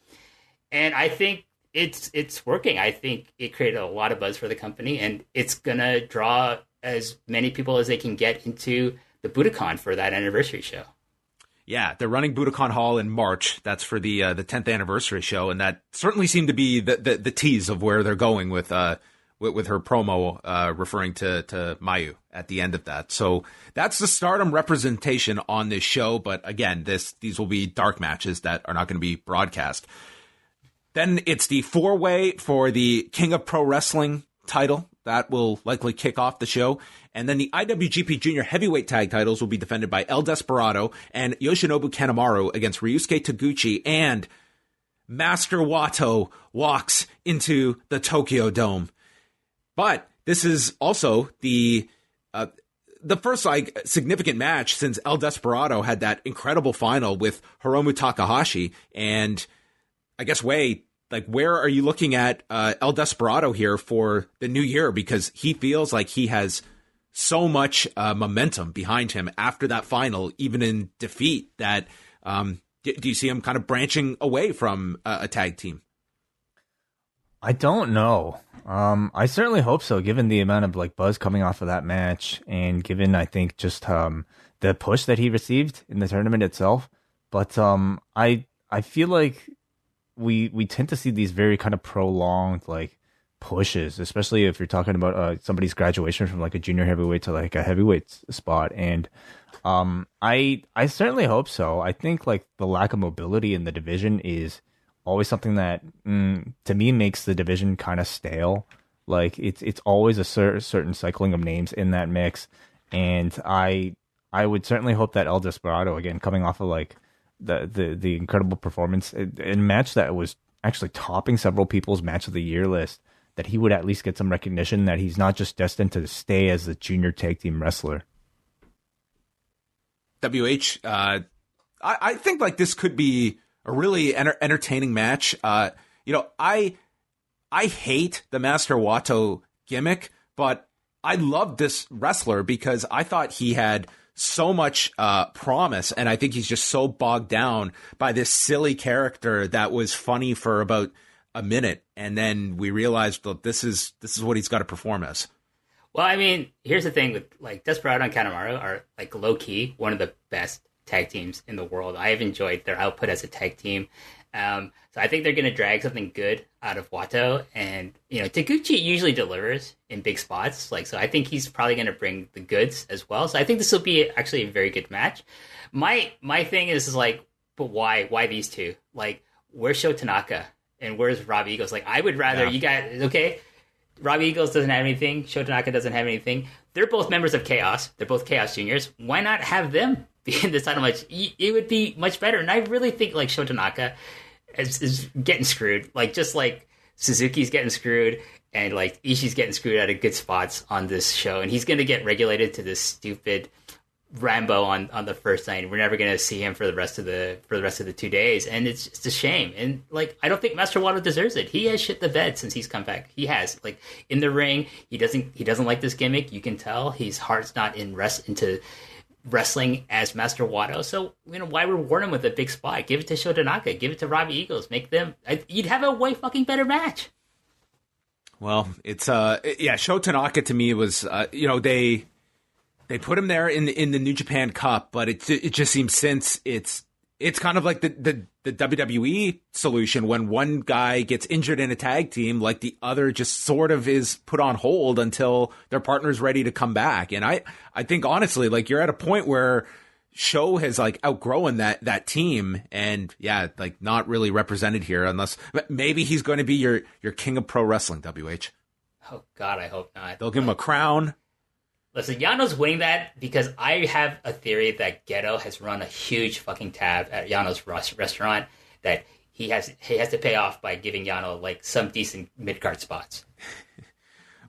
And I think it's working. I think it created a lot of buzz for the company, and it's gonna draw as many people as they can get into the Budokan for that anniversary show. Yeah, they're running Budokan Hall in March. That's for the 10th anniversary show, and that certainly seemed to be the tease of where they're going with her promo referring to Mayu at the end of that. So that's the Stardom representation on this show. But again, these will be dark matches that are not going to be broadcast. Then it's the 4-way for the King of Pro Wrestling title. That will likely kick off the show. And then the IWGP Junior Heavyweight Tag titles will be defended by El Desperado and Yoshinobu Kanemaru against Ryusuke Taguchi. And Master Wato walks into the Tokyo Dome. But this is also the first significant match since El Desperado had that incredible final with Hiromu Takahashi. And I guess, Wei, like, where are you looking at El Desperado here for the new year? Because he feels like he has so much momentum behind him after that final, even in defeat, that do you see him kind of branching away from a tag team? I don't know. I certainly hope so, given the amount of, like, buzz coming off of that match, and given, I think, just the push that he received in the tournament itself. But I feel like we tend to see these very kind of prolonged, like, pushes, especially if you're talking about somebody's graduation from, like, a junior heavyweight to, like, a heavyweight spot. And I certainly hope so. I think, like, the lack of mobility in the division is always something that to me makes the division kind of stale. Like, it's always a certain cycling of names in that mix, and I would certainly hope that El Desperado, again, coming off of, like, the incredible performance in a match that was actually topping several people's match of the year list, that he would at least get some recognition that he's not just destined to stay as the junior tag team wrestler. I think, like, this could be a really entertaining match. I hate the Master Wato gimmick, but I love this wrestler because I thought he had so much promise, and I think he's just so bogged down by this silly character that was funny for about a minute, and then we realized that this is what he's got to perform as. Well, I mean, here's the thing with, like, Desperado and Kanemaru are, like, low key one of the best tag teams in the world. I have enjoyed their output as a tag team. So I think they're going to drag something good out of Wato, and, you know, Taguchi usually delivers in big spots. Like, so I think he's probably going to bring the goods as well. So I think this will be actually a very good match. My thing is like, but why these two? Like, where's Sho Tanaka and where's Rob Eagles? Like, I would rather you guys, okay, Rob Eagles doesn't have anything. Sho Tanaka doesn't have anything. They're both members of Chaos. They're both Chaos Juniors. Why not have them be in this title match? It would be much better. And I really think, like, Sho Tanaka is getting screwed. Like, just like Suzuki's getting screwed and, like, Ishii's getting screwed out of good spots on this show. And he's going to get regulated to this stupid Ranbo on the first night. We're never going to see him for the rest of the 2 days. And it's just a shame. And, like, I don't think Master Wato deserves it. He has shit the bed since he's come back. He has, like, in the ring, he doesn't like this gimmick. You can tell his heart's not into wrestling as Master Wato. So, you know, why reward him with a big spot? Give it to Sho Tanaka. Give it to Robbie Eagles. Make them... You'd have a way fucking better match. Well, it's... Sho Tanaka to me was... They put him there in the New Japan Cup, but it just seems since it's kind of like the WWE solution when one guy gets injured in a tag team, like the other just sort of is put on hold until their partner's ready to come back. And I think honestly, like, you're at a point where Show has like outgrown that team, and yeah, like not really represented here unless maybe he's going to be your king of pro wrestling, WH. Oh God, I hope not. They'll give him a crown. Listen, Yano's winning that because I have a theory that Geto has run a huge fucking tab at Yano's restaurant that he has to pay off by giving Yano like some decent mid-card spots.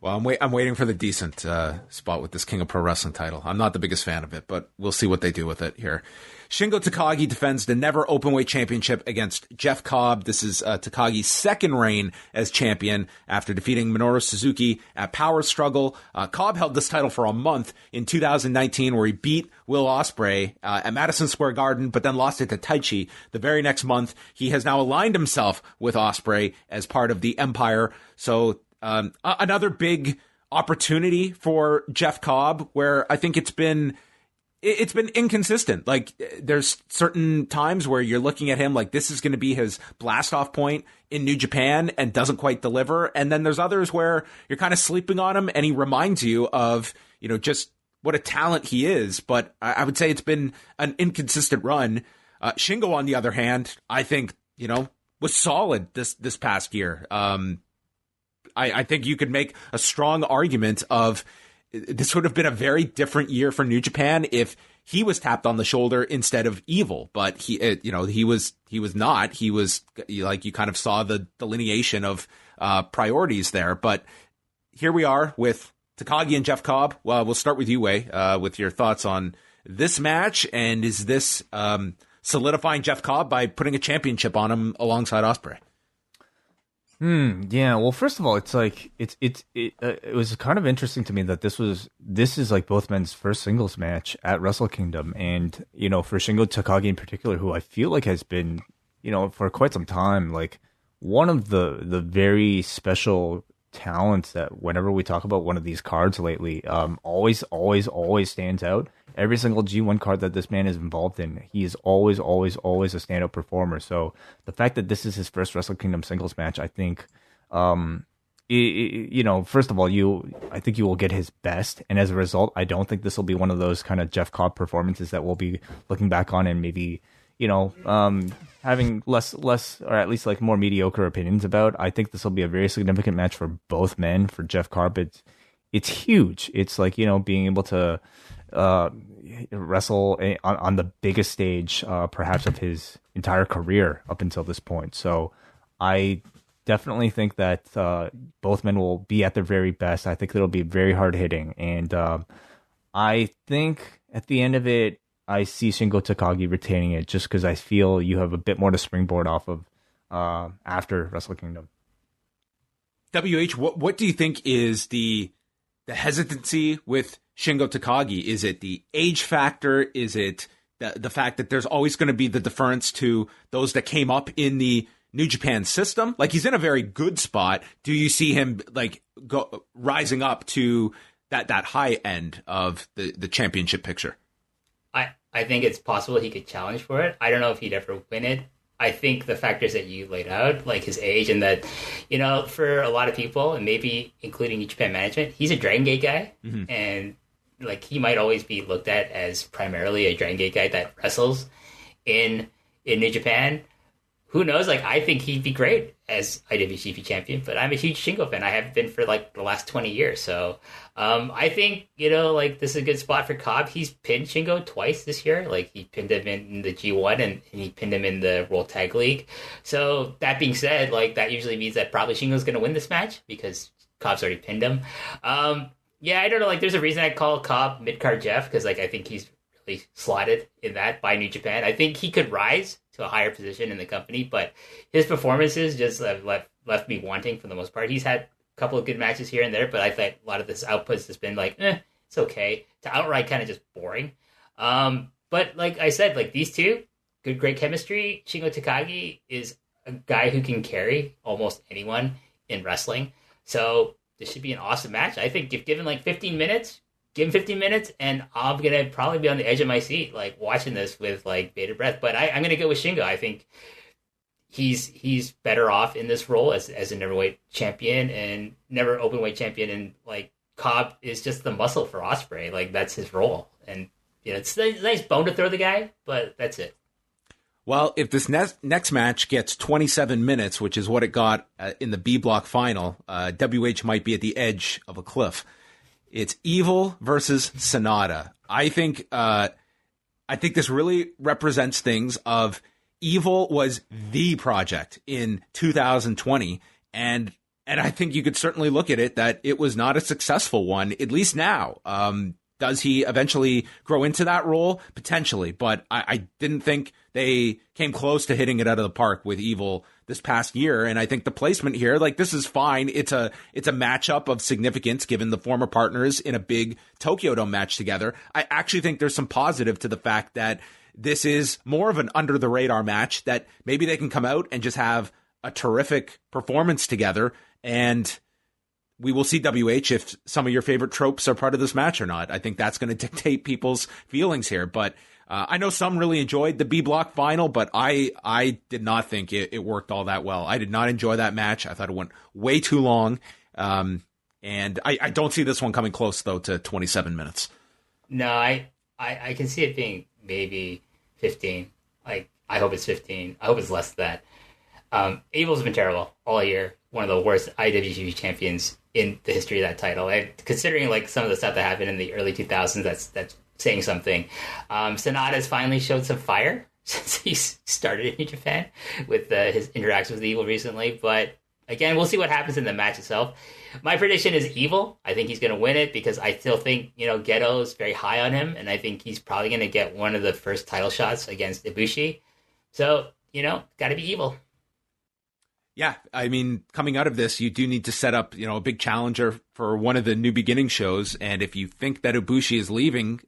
Well, I'm waiting for the decent spot with this King of Pro Wrestling title. I'm not the biggest fan of it, but we'll see what they do with it here. Shingo Takagi defends the Never Openweight Championship against Jeff Cobb. This is Takagi's second reign as champion after defeating Minoru Suzuki at Power Struggle. Cobb held this title for a month in 2019 where he beat Will Ospreay at Madison Square Garden, but then lost it to Taichi the very next month. He has now aligned himself with Ospreay as part of the Empire. So another big opportunity for Jeff Cobb, where I think it's been inconsistent. Like there's certain times where you're looking at him like this is going to be his blast off point in New Japan and doesn't quite deliver. And then there's others where you're kind of sleeping on him and he reminds you of, just what a talent he is. But I would say it's been an inconsistent run. Shingo, on the other hand, I think, was solid this past year. I think you could make a strong argument of this would have been a very different year for New Japan if he was tapped on the shoulder instead of Evil. But he was not. He was like, you kind of saw the delineation of priorities there. But here we are with Takagi and Jeff Cobb. Well, we'll start with you, Wei, with your thoughts on this match. And is this solidifying Jeff Cobb by putting a championship on him alongside Ospreay? Yeah. Well, first of all, it's like it was kind of interesting to me that this is like both men's first singles match at Wrestle Kingdom, and for Shingo Takagi in particular, who I feel like has been for quite some time like one of the very special talents that whenever we talk about one of these cards lately, always stands out. Every single G1 card that this man is involved in, he is always a standout performer. So the fact that this is his first Wrestle Kingdom singles match, I think, first of all, I think you will get his best, and as a result, I don't think this will be one of those kind of Jeff Cobb performances that we'll be looking back on and maybe having less or at least like more mediocre opinions about. I think this will be a very significant match for both men. For Jeff Cobb, it's huge. It's like being able to wrestle on the biggest stage perhaps of his entire career up until this point. So I definitely think that both men will be at their very best. I think it'll be very hard hitting, and I think at the end of it, I see Shingo Takagi retaining it just because I feel you have a bit more to springboard off of after Wrestle Kingdom. WH, what do you think is the hesitancy with Shingo Takagi? Is it the age factor? Is it the fact that there's always going to be the deference to those that came up in the New Japan system? Like, he's in a very good spot. Do you see him like rising up to that high end of the championship picture? I think it's possible he could challenge for it. I don't know if he'd ever win it. I think the factors that you laid out, like his age and that, for a lot of people, and maybe including New Japan management, he's a Dragon Gate guy. Mm-hmm. And like he might always be looked at as primarily a Dragon Gate guy that wrestles in New Japan. Who knows? Like, I think he'd be great as IWGP champion, but I'm a huge Shingo fan. I have been for like the last 20 years. So I think, this is a good spot for Cobb. He's pinned Shingo twice this year. Like, he pinned him in the G1 and he pinned him in the World Tag League. So that being said, like, that usually means that probably Shingo's going to win this match because Cobb's already pinned him. Yeah, I don't know. Like, there's a reason I call Cobb Midcard Jeff because, like, I think he's really slotted in that by New Japan. I think he could rise to a higher position in the company, but his performances just have left me wanting for the most part. He's had a couple of good matches here and there, but I thought a lot of this output has been like, it's okay, to outright kind of just boring. But like I said, like these two, great chemistry. Shingo Takagi is a guy who can carry almost anyone in wrestling. So this should be an awesome match. I think if given like 15 minutes, give him 15 minutes, and I'm going to probably be on the edge of my seat, like, watching this with, like, bated breath. But I'm going to go with Shingo. I think he's better off in this role as a never-weight champion and never open-weight champion. And, like, Cobb is just the muscle for Ospreay. Like, that's his role. And it's a nice bone to throw the guy, but that's it. Well, if this next match gets 27 minutes, which is what it got in the B block final, WH might be at the edge of a cliff. It's Evil versus Sonata. I think this really represents things of Evil was the project in 2020, and I think you could certainly look at it that it was not a successful one, at least now. Does he eventually grow into that role? Potentially, but I didn't think they came close to hitting it out of the park with Evil this past year. And I think the placement here, like, this is fine. It's a matchup of significance given the former partners in a big Tokyo Dome match together. I actually think there's some positive to the fact that this is more of an under the radar match, that maybe they can come out and just have a terrific performance together, and we will see WH if some of your favorite tropes are part of this match or not. I think that's going to dictate people's feelings here. But I know some really enjoyed the B block final, but I did not think it worked all that well. I did not enjoy that match. I thought it went way too long. And I don't see this one coming close, though, to 27 minutes. No, I can see it being maybe 15. Like, I hope it's 15. I hope it's less than that. Evil's been terrible all year. One of the worst IWGP champions in the history of that title. And considering like some of the stuff that happened in the early 2000s, that's saying something. Sonata's finally showed some fire since he started in New Japan with his interactions with Evil recently. But again, we'll see what happens in the match itself. My prediction is Evil. I think he's going to win it because I still think, Geto is very high on him. And I think he's probably going to get one of the first title shots against Ibushi. So, got to be Evil. Yeah, I mean, coming out of this, you do need to set up, a big challenger for one of the New Beginning shows. And if you think that Ibushi is leaving,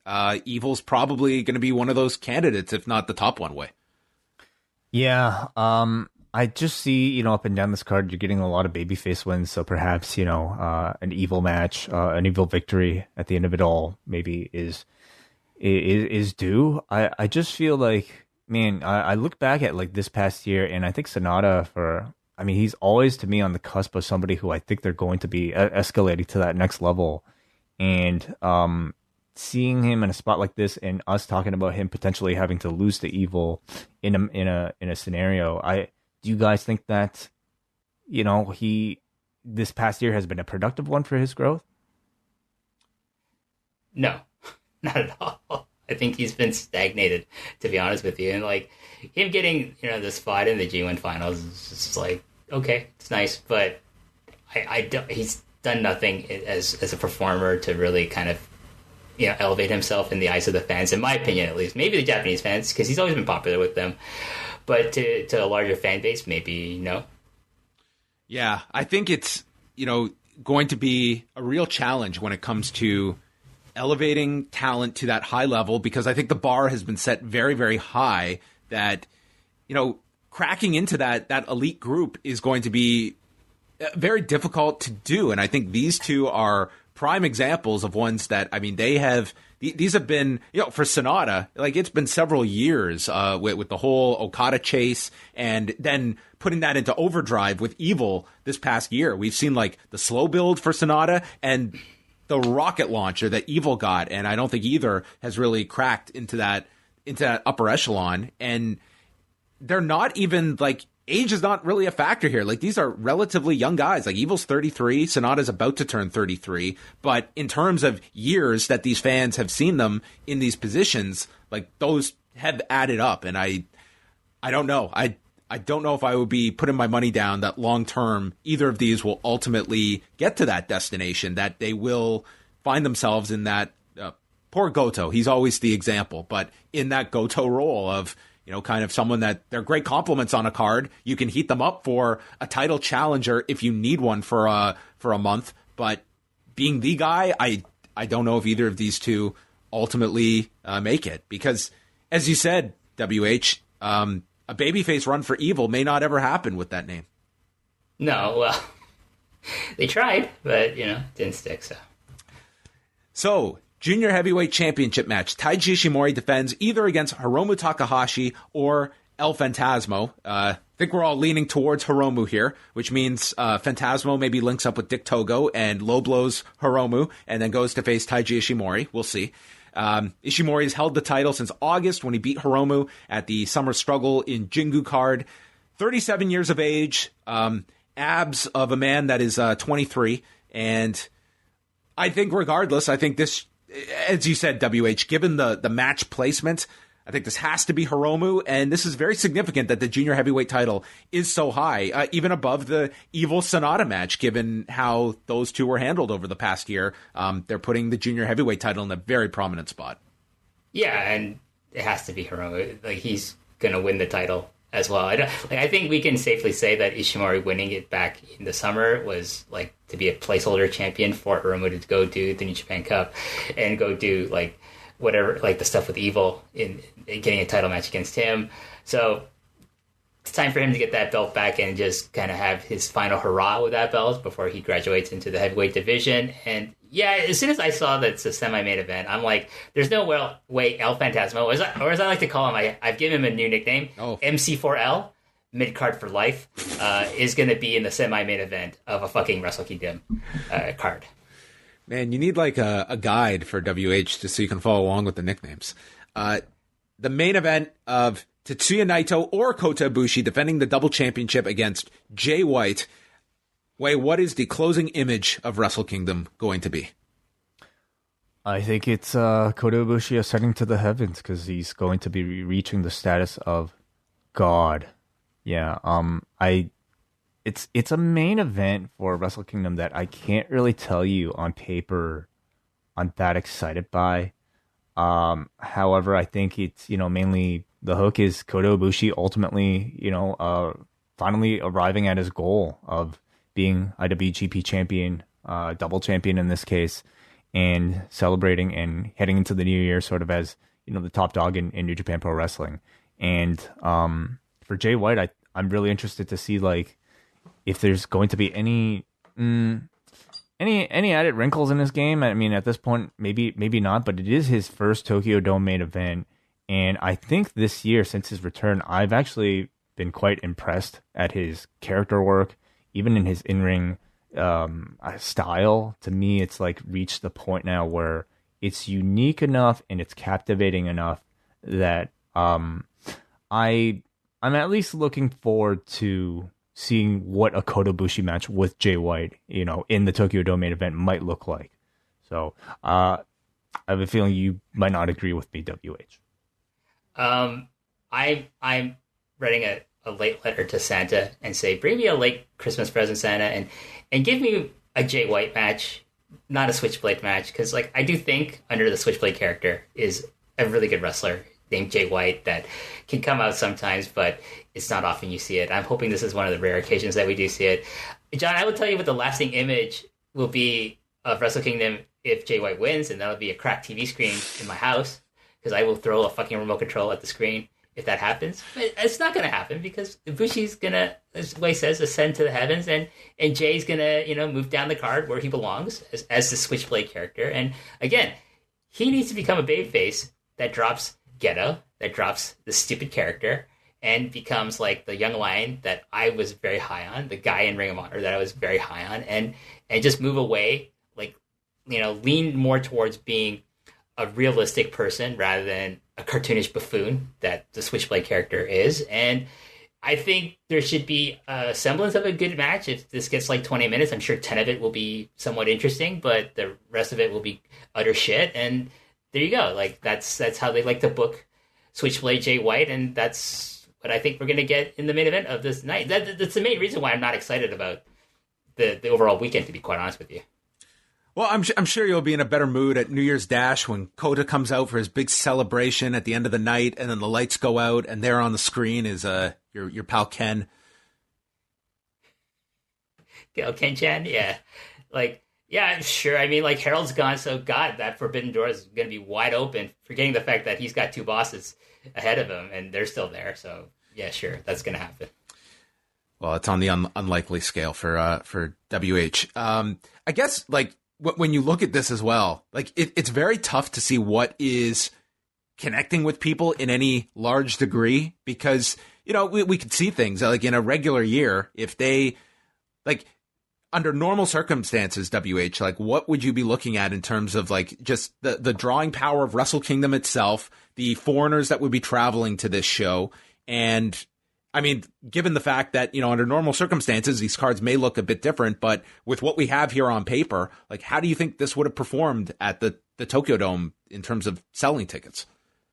Evil's probably going to be one of those candidates, if not the top one way. Yeah, I just see, up and down this card, you're getting a lot of babyface wins. So perhaps, an Evil match, an Evil victory at the end of it all maybe is due. I just feel like, man, I look back at like this past year, and I think Sonata he's always to me on the cusp of somebody who I think they're going to be escalating to that next level. And seeing him in a spot like this, and us talking about him potentially having to lose to Evil in a scenario, do you guys think that this past year has been a productive one for his growth? No, not at all. I think he's been stagnated, to be honest with you. And like him getting, the spot in the G1 finals is just like, okay, it's nice, but I don't, he's done nothing as a performer to really kind of, elevate himself in the eyes of the fans, in my opinion, at least. Maybe the Japanese fans, because he's always been popular with them, but to a larger fan base, maybe no. Yeah, I think it's, going to be a real challenge when it comes to elevating talent to that high level, because I think the bar has been set very, very high that, cracking into that elite group is going to be very difficult to do. And I think these two are prime examples of ones that, these have been, for Sonata, like it's been several years with the whole Okada chase, and then putting that into overdrive with Evil this past year. We've seen like the slow build for Sonata and the rocket launcher that Evil got, and I don't think either has really cracked into that upper echelon. And they're not even like, age is not really a factor here. Like, these are relatively young guys. Like, Evil's 33, Sonata's about to turn 33, but in terms of years that these fans have seen them in these positions, like, those have added up. And I don't know. I don't know if I would be putting my money down that long term either of these will ultimately get to that destination, that they will find themselves in that poor Goto. He's always the example, but in that Goto role of, kind of someone that they're great compliments on a card. You can heat them up for a title challenger if you need one for a month, but being the guy, I don't know if either of these two ultimately make it, because as you said, WH, a babyface run for Evil may not ever happen with that name. No, well, they tried, but, didn't stick, So, Junior Heavyweight Championship match. Taiji Ishimori defends either against Hiromu Takahashi or El Phantasmo. I think we're all leaning towards Hiromu here, which means Phantasmo maybe links up with Dick Togo and low blows Hiromu and then goes to face Taiji Ishimori. We'll see. Ishimori has held the title since August when he beat Hiromu at the Summer Struggle in Jingu card. 37 years of age, abs of a man that is 23. And I think regardless, I think this, as you said, WH, given the match placement, I think this has to be Hiromu, and this is very significant that the junior heavyweight title is so high, even above the Evil Sonata match, given how those two were handled over the past year. They're putting the junior heavyweight title in a very prominent spot. Yeah, and it has to be Hiromu. Like, he's going to win the title as well. I think we can safely say that Ishimori winning it back in the summer was like to be a placeholder champion for Hiromu to go do the New Japan Cup and go do like whatever, like the stuff with Evil in getting a title match against him. So it's time for him to get that belt back and just kind of have his final hurrah with that belt before he graduates into the heavyweight division. And yeah, as soon as I saw that it's a semi-main event, I'm like, there's no way El Phantasmo, or as I like to call him, I've given him a new nickname, MC4L, mid-card for life, is going to be in the semi-main event of a fucking Wrestle Kingdom card. Man, you need like a guide for WH just so you can follow along with the nicknames. The main event of Tetsuya Naito or Kota Ibushi defending the double championship against Jay White. Wait, what is the closing image of Wrestle Kingdom going to be? I think it's Kota Ibushi ascending to the heavens because he's going to be reaching the status of God. Yeah, it's a main event for Wrestle Kingdom that I can't really tell you on paper I'm that excited by. However, I think it's, mainly the hook is Kota Ibushi ultimately, finally arriving at his goal of being IWGP champion, double champion in this case, and celebrating and heading into the new year sort of as, the top dog in New Japan Pro Wrestling. And for Jay White, I'm really interested to see like if there's going to be any added wrinkles in his game. I mean, at this point, maybe not, but it is his first Tokyo Dome main event. And I think this year, since his return, I've actually been quite impressed at his character work, even in his in-ring style. To me, it's like reached the point now where it's unique enough and it's captivating enough that I'm at least looking forward to seeing what a Kota Ibushi match with Jay White, in the Tokyo Dome main event might look like. So I have a feeling you might not agree with me, WH. I'm writing a late letter to Santa and say, bring me a late Christmas present, Santa, and give me a Jay White match, not a Switchblade match, because like I do think under the Switchblade character is a really good wrestler named Jay White that can come out sometimes, but it's not often you see it. I'm hoping this is one of the rare occasions that we do see it. John, I will tell you what the lasting image will be of Wrestle Kingdom if Jay White wins, and that'll be a cracked TV screen in my house, because I will throw a fucking remote control at the screen if that happens. But it's not going to happen because Ibushi's going to, as Wei says, ascend to the heavens, and Jay's going to, move down the card where he belongs as the Switchblade character. And again, he needs to become a babyface that drops Ghetto, that drops the stupid character, and becomes like the young lion that I was very high on, the guy in Ring of Honor that I was very high on, and just move away, like, lean more towards being a realistic person rather than a cartoonish buffoon that the Switchblade character is. And I think there should be a semblance of a good match. If this gets like 20 minutes, I'm sure 10 of it will be somewhat interesting, but the rest of it will be utter shit. And there you go. Like that's how they like to book Switchblade Jay White, and that's what I think we're going to get in the main event of this night. That's the main reason why I'm not excited about the overall weekend, to be quite honest with you. Well, I'm sure you'll be in a better mood at New Year's Dash when Kota comes out for his big celebration at the end of the night, and then the lights go out, and there on the screen is your pal Ken. Ken-chan, yeah. Yeah, sure. I mean, Harold's gone, so God, that Forbidden Door is going to be wide open, forgetting the fact that he's got two bosses ahead of him, and they're still there. So, yeah, sure, that's going to happen. Well, it's on the unlikely scale for WH. I guess, when you look at this as well, it's very tough to see what is connecting with people in any large degree, because, we could see things like in a regular year, if they under normal circumstances, WH, like what would you be looking at in terms of like just the drawing power of Wrestle Kingdom itself, the foreigners that would be traveling to this show? And I mean, given the fact that, under normal circumstances, these cards may look a bit different, but with what we have here on paper, like how do you think this would have performed at the Tokyo Dome in terms of selling tickets?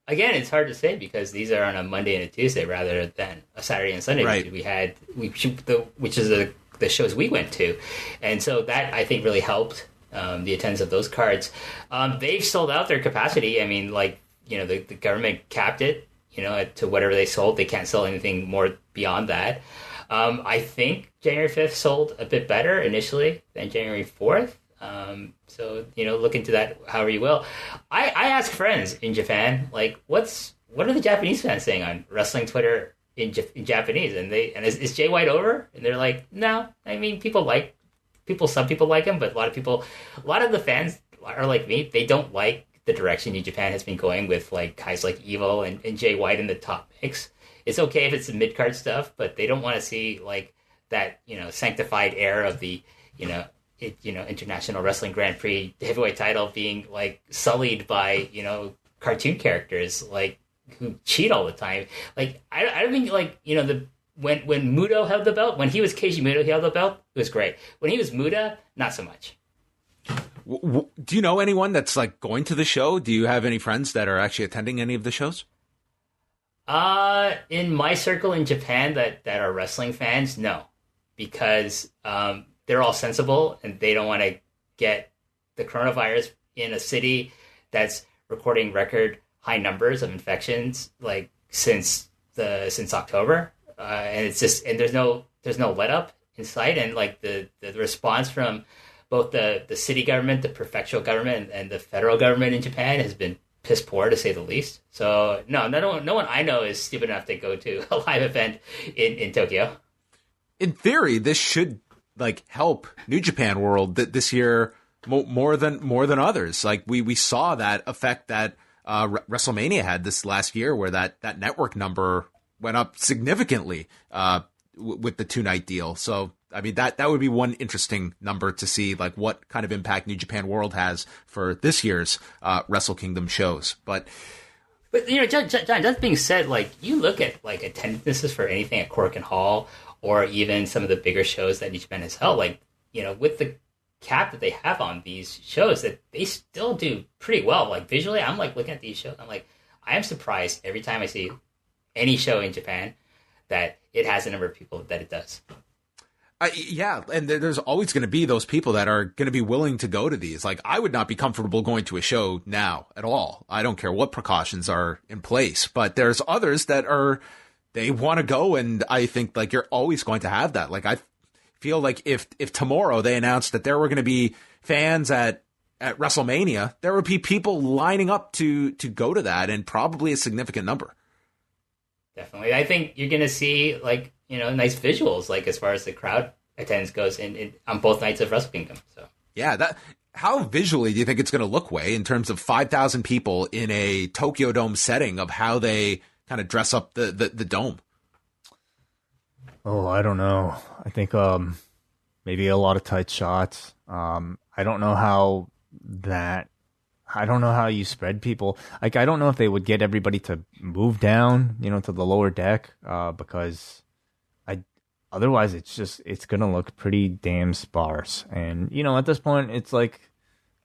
Again, it's hard to say because these are on a Monday and a Tuesday rather than a Saturday and Sunday. Right. Which is the shows we went to. And so that, I think, really helped the attendance of those cards. They've sold out their capacity. I mean, the government capped it, to whatever they sold. They can't sell anything more beyond that. I think January 5th sold a bit better initially than January 4th. So, look into that however you will. I ask friends in Japan, what are the Japanese fans saying on wrestling Twitter in Japanese? And is Jay White over? And they're like, no. I mean, some people like him, but a lot of the fans are like me. They don't like the direction New Japan has been going with guys like Evo and Jay White in the top mix. It's okay if it's the mid-card stuff, but they don't want to see that, sanctified air of the, International Wrestling Grand Prix heavyweight title being sullied by, cartoon characters who cheat all the time. I don't think when Muto held the belt, when he was Keiji Muto, he held the belt, it was great. When he was Muta, not so much. Do you know anyone that's going to the show? Do you have any friends that are actually attending any of the shows? In my circle in Japan that are wrestling fans, no, because they're all sensible and they don't want to get the coronavirus in a city that's recording record high numbers of infections since October, and it's just there's no let up in sight, and the response from both the city government, the prefectural government, and the federal government in Japan has been piss poor, to say the least. So no one I know is stupid enough to go to a live event in Tokyo. In theory, this should help New Japan World this year more than others. We saw that effect that WrestleMania had this last year, where that network number went up significantly with the 2-night deal. So I mean, that would be one interesting number to see, what kind of impact New Japan World has for this year's Wrestle Kingdom shows. But John, that being said, you look at attendances for anything at Korakuen Hall or even some of the bigger shows that New Japan has held, with the cap that they have on these shows, that they still do pretty well. Visually, I'm looking at these shows, I'm I am surprised every time I see any show in Japan that it has the number of people that it does. Yeah, and there's always going to be those people that are going to be willing to go to these. I would not be comfortable going to a show now at all. I don't care what precautions are in place, but there's others that they want to go, and I think you're always going to have that. I feel if tomorrow they announced that there were going to be fans at WrestleMania, there would be people lining up to go to that, and probably a significant number. Definitely. I think you're going to see nice visuals, as far as the crowd attendance goes on both nights of Wrestle Kingdom. So yeah, how visually do you think it's going to look, Way, in terms of 5,000 people in a Tokyo Dome setting, of how they kind of dress up the dome? Oh, I don't know. I think maybe a lot of tight shots. I don't know how you spread people. I don't know if they would get everybody to move down, to the lower deck, because otherwise it's going to look pretty damn sparse. And, at this point, it's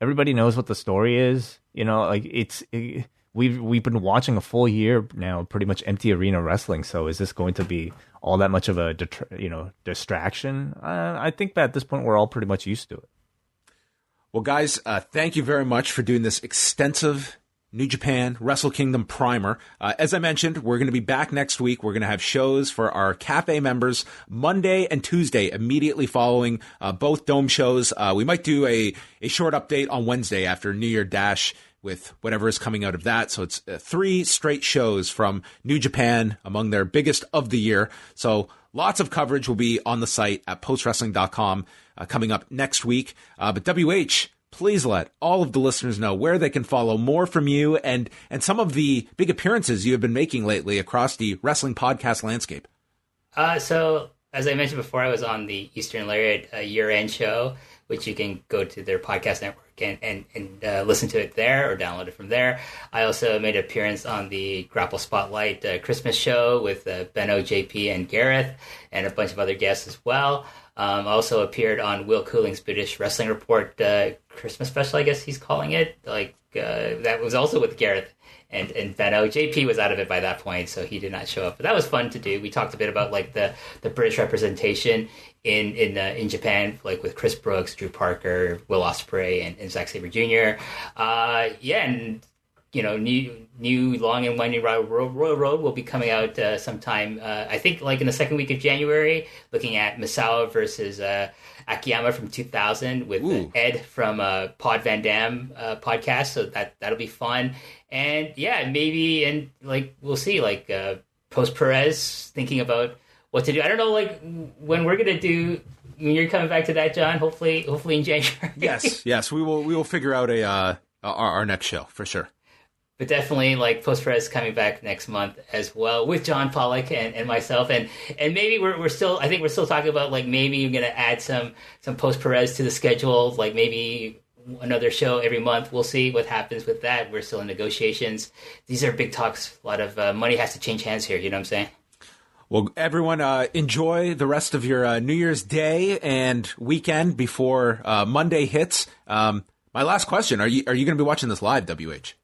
everybody knows what the story is. We've been watching a full year now, pretty much empty arena wrestling. So is this going to be all that much of a distraction? I think that at this point we're all pretty much used to it. Well, guys, thank you very much for doing this extensive New Japan Wrestle Kingdom primer. As I mentioned, we're going to be back next week. We're going to have shows for our Cafe members Monday and Tuesday, immediately following both Dome shows. We might do a short update on Wednesday after New Year Dash with whatever is coming out of that. So it's 3 straight shows from New Japan, among their biggest of the year. So lots of coverage will be on the site at postwrestling.com coming up next week. But WH, please let all of the listeners know where they can follow more from you and some of the big appearances you have been making lately across the wrestling podcast landscape. So as I mentioned before, I was on the Eastern Lariat year-end show, which you can go to their podcast network and listen to it there or download it from there. I also made an appearance on the Grapple Spotlight Christmas show with Benno, JP, and Gareth, and a bunch of other guests as well. I also appeared on Will Cooling's British Wrestling Report Christmas special, I guess he's calling it. That was also with Gareth and Benno. JP was out of it by that point, so he did not show up. But that was fun to do. We talked a bit about the British representation in Japan, with Chris Brooks, Drew Parker, Will Ospreay, and Zack Saber Jr. And new Long and Winding Royal Road will be coming out sometime. I think in the second week of January, looking at Misawa versus Akiyama from 2000 with Ed from Pod Van Dam podcast. So that'll be fun. And maybe we'll see post Perez thinking about what to do. I don't know when we're gonna do. When you're coming back to that, John. Hopefully in January. Yes, we will figure out our next show for sure. But definitely, Post Perez coming back next month as well with John Pollock and myself, and maybe we're still talking about maybe you're gonna add some Post Perez to the schedule, maybe another show every month. We'll see what happens with that. We're still in negotiations. These are big talks. A lot of money has to change hands here. You know what I'm saying? Well, everyone, enjoy the rest of your New Year's Day and weekend before Monday hits. My last question: Are you going to be watching this live, WH?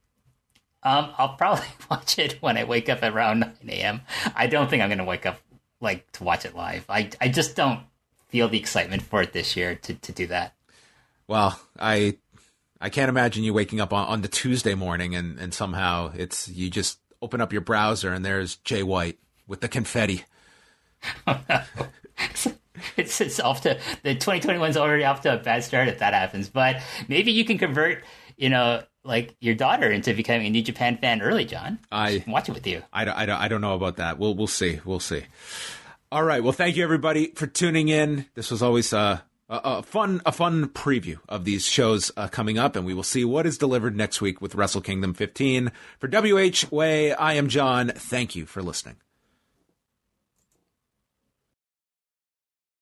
I'll probably watch it when I wake up around 9 a.m. I don't think I'm going to wake up to watch it live. I just don't feel the excitement for it this year to do that. Well, I can't imagine you waking up on the Tuesday morning and somehow you just open up your browser and there's Jay White with the confetti. Oh, no. It's off to the 2021's already off to a bad start if that happens. But maybe you can convert, your daughter into becoming a New Japan fan early, John. She can watch it with you. I don't know about that. We'll see. We'll see. All right. Well, thank you everybody for tuning in. This was always a fun preview of these shows coming up, and we will see what is delivered next week with Wrestle Kingdom 15. For WH Way, I am John. Thank you for listening.